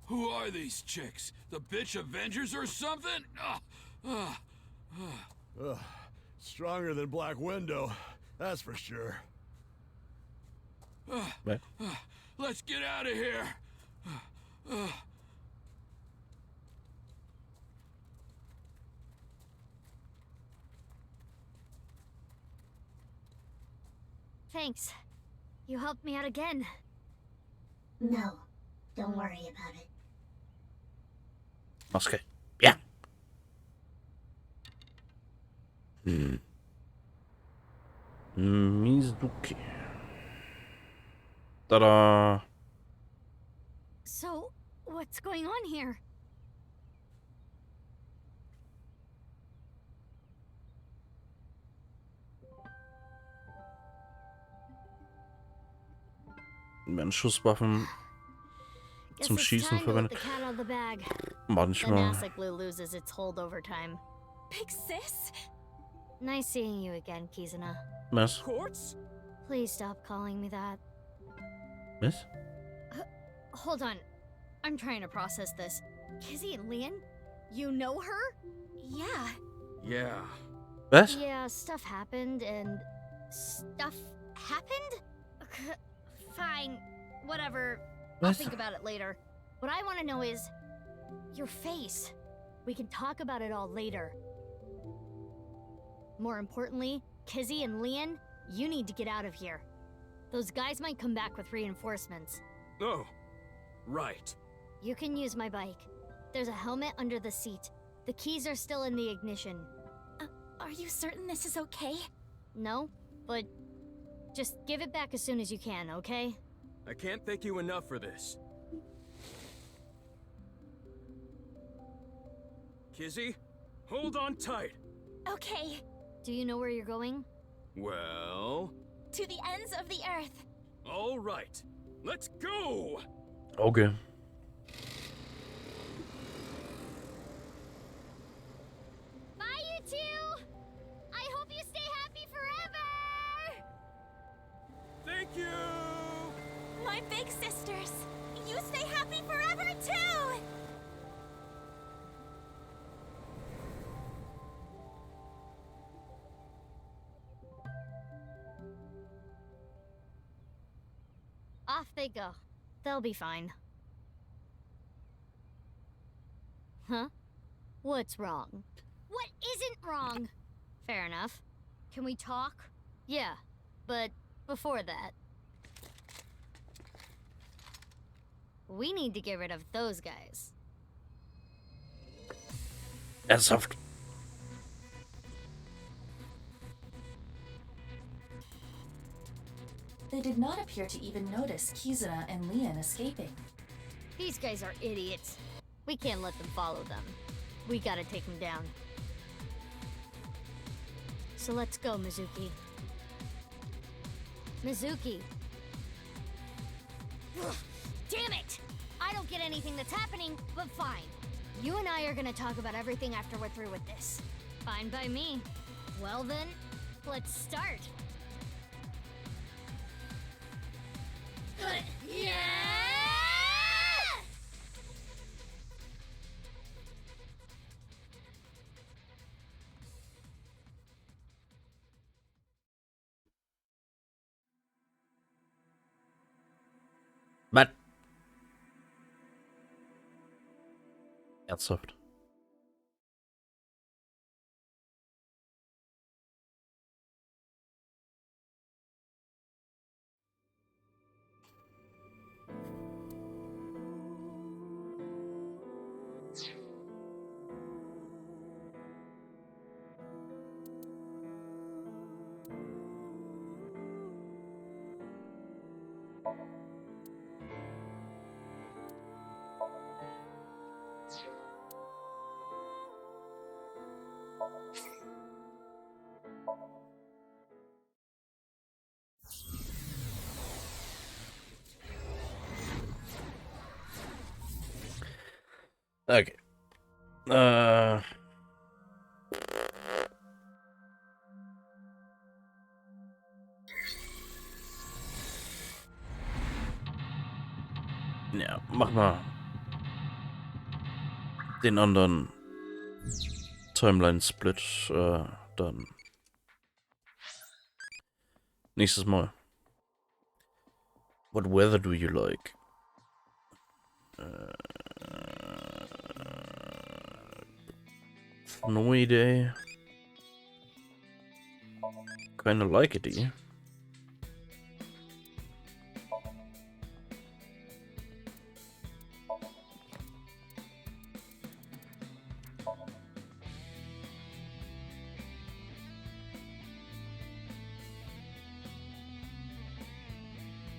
Who are these chicks? The bitch Avengers or something?
Stronger than Black Widow, that's for sure.
Let's get out of here.
Thanks. You helped me out again.
No, don't worry about it.
Maske. Ja. Mizuki. Tada.
So, what's going on here?
Werden Schusswaffen zum Schießen verwendet. Manchmal.
Glue loses its hold over time.
Big sis?
Nice seeing you again, Kizuna.
Was?
Please stop calling me that.
Was?
Hold on. I'm trying to process this. Kizzy and Leon? You know her?
Yeah.
Yeah.
Was?
Yeah, stuff happened and... Stuff happened? Fine. Whatever. I'll think about it later. What I want to know is... your face. We can talk about it all later. More importantly, Kizzy and Leon, you need to get out of here. Those guys might come back with reinforcements.
Oh, right.
You can use my bike. There's a helmet under the seat. The keys are still in the ignition.
Are you certain this is okay?
No, but Just give it back as soon as you can, okay?
I can't thank you enough for this. Kizzy, hold on tight.
Okay. Do you know where you're going?
Well...
To the ends of the earth.
All right. Let's go!
Okay.
Bye, you two! I hope you stay happy forever!
Thank you!
My big sisters, you stay happy forever too!
Off they go. They'll be fine. Huh? What's wrong? What isn't wrong? Fair enough. Can we talk? Yeah, but before that... we need to get rid of those guys.
Ernsthaft?
They did not appear to even notice Kizuna and Leon escaping.
These guys are idiots. We can't let them follow them. We gotta take them down. So let's go, Mizuki. Mizuki! Ugh, damn it! I don't get anything that's happening, but fine. You and I are gonna talk about everything after we're through with this. Fine by me. Well then, let's start. Yeah!
Mann. Ernsthaft. Okay. Ja, mach mal den anderen Timeline-Split dann nächstes Mal. What weather do you like? Snowy day. Kinda like it, eh?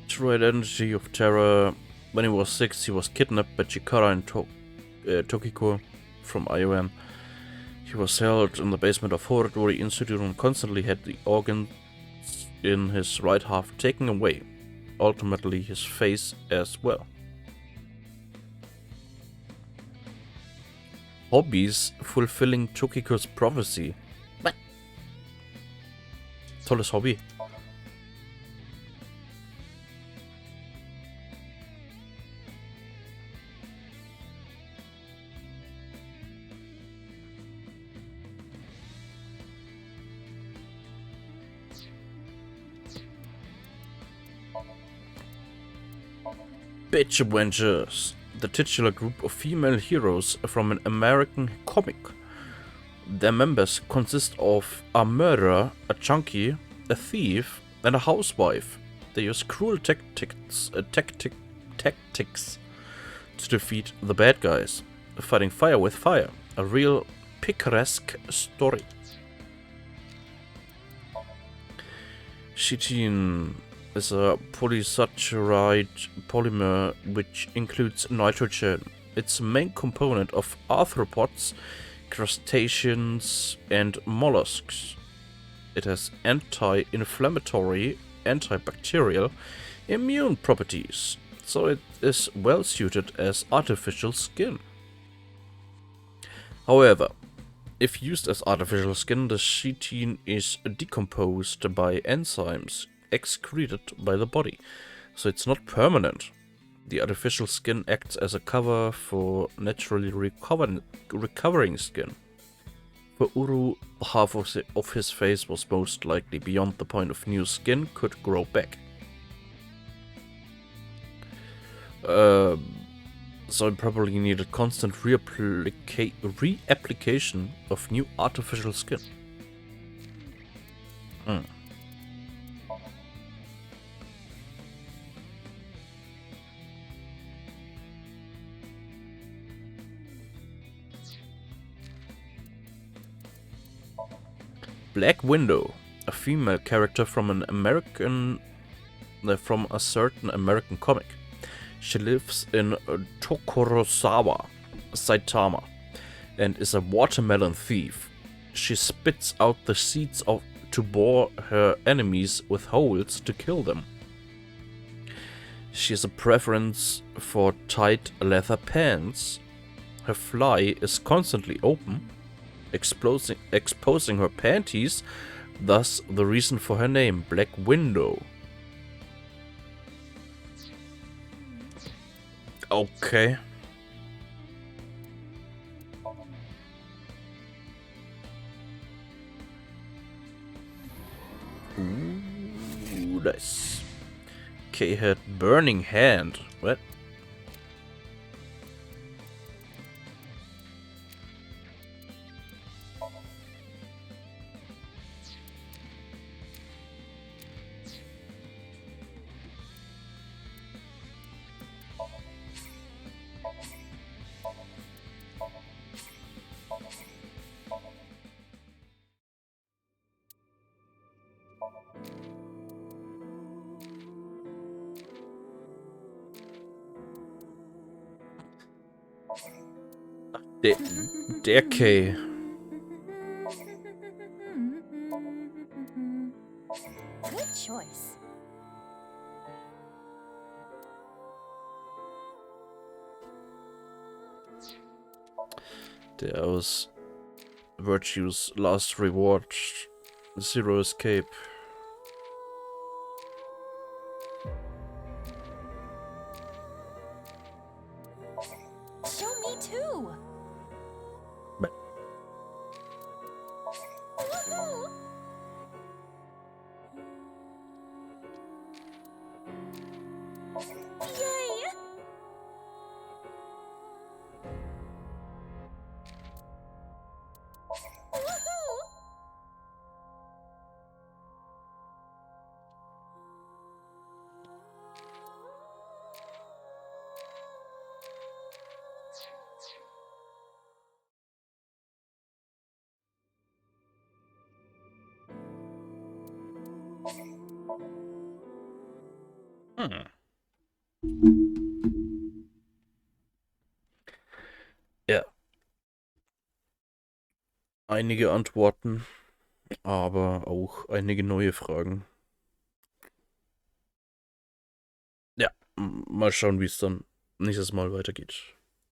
True identity of Terra. When he was 6, he was kidnapped by Chikara and Tokiko from Iowan. He was held in the basement of Horodori Institute and constantly had the organs in his right half taken away. Ultimately, his face as well. Hobbies fulfilling Tokiko's prophecy. What? Tolles Hobby. Bitch Avengers, the titular group of female heroes from an American comic. Their members consist of a murderer, a junkie, a thief, and a housewife. They use cruel tactics to defeat the bad guys, fighting fire with fire. A real picaresque story. Chitin is a polysaccharide polymer which includes nitrogen. It's a main component of arthropods, crustaceans, and mollusks. It has anti-inflammatory, antibacterial, immune properties, so it is well suited as artificial skin. However, if used as artificial skin, the chitin is decomposed by enzymes excreted by the body, so it's not permanent. The artificial skin acts as a cover for naturally recovering skin. For Uru, half of his face was most likely beyond the point of new skin could grow back. So it probably needed constant reapplication of new artificial skin. Black Widow, a female character from a certain American comic. She lives in Tokorozawa, Saitama, and is a watermelon thief. She spits out the seeds to bore her enemies with holes to kill them. She has a preference for tight leather pants. Her fly is constantly open, exposing her panties, thus the reason for her name, Black Widow. Okay. Ooh, nice. K-head burning hand. What? Der K.
Good choice.
Der aus Virtue's Last Reward, Zero Escape.
Show me too. Ja. Einige Antworten, aber auch einige neue Fragen. Ja, mal schauen, wie es dann nächstes Mal weitergeht.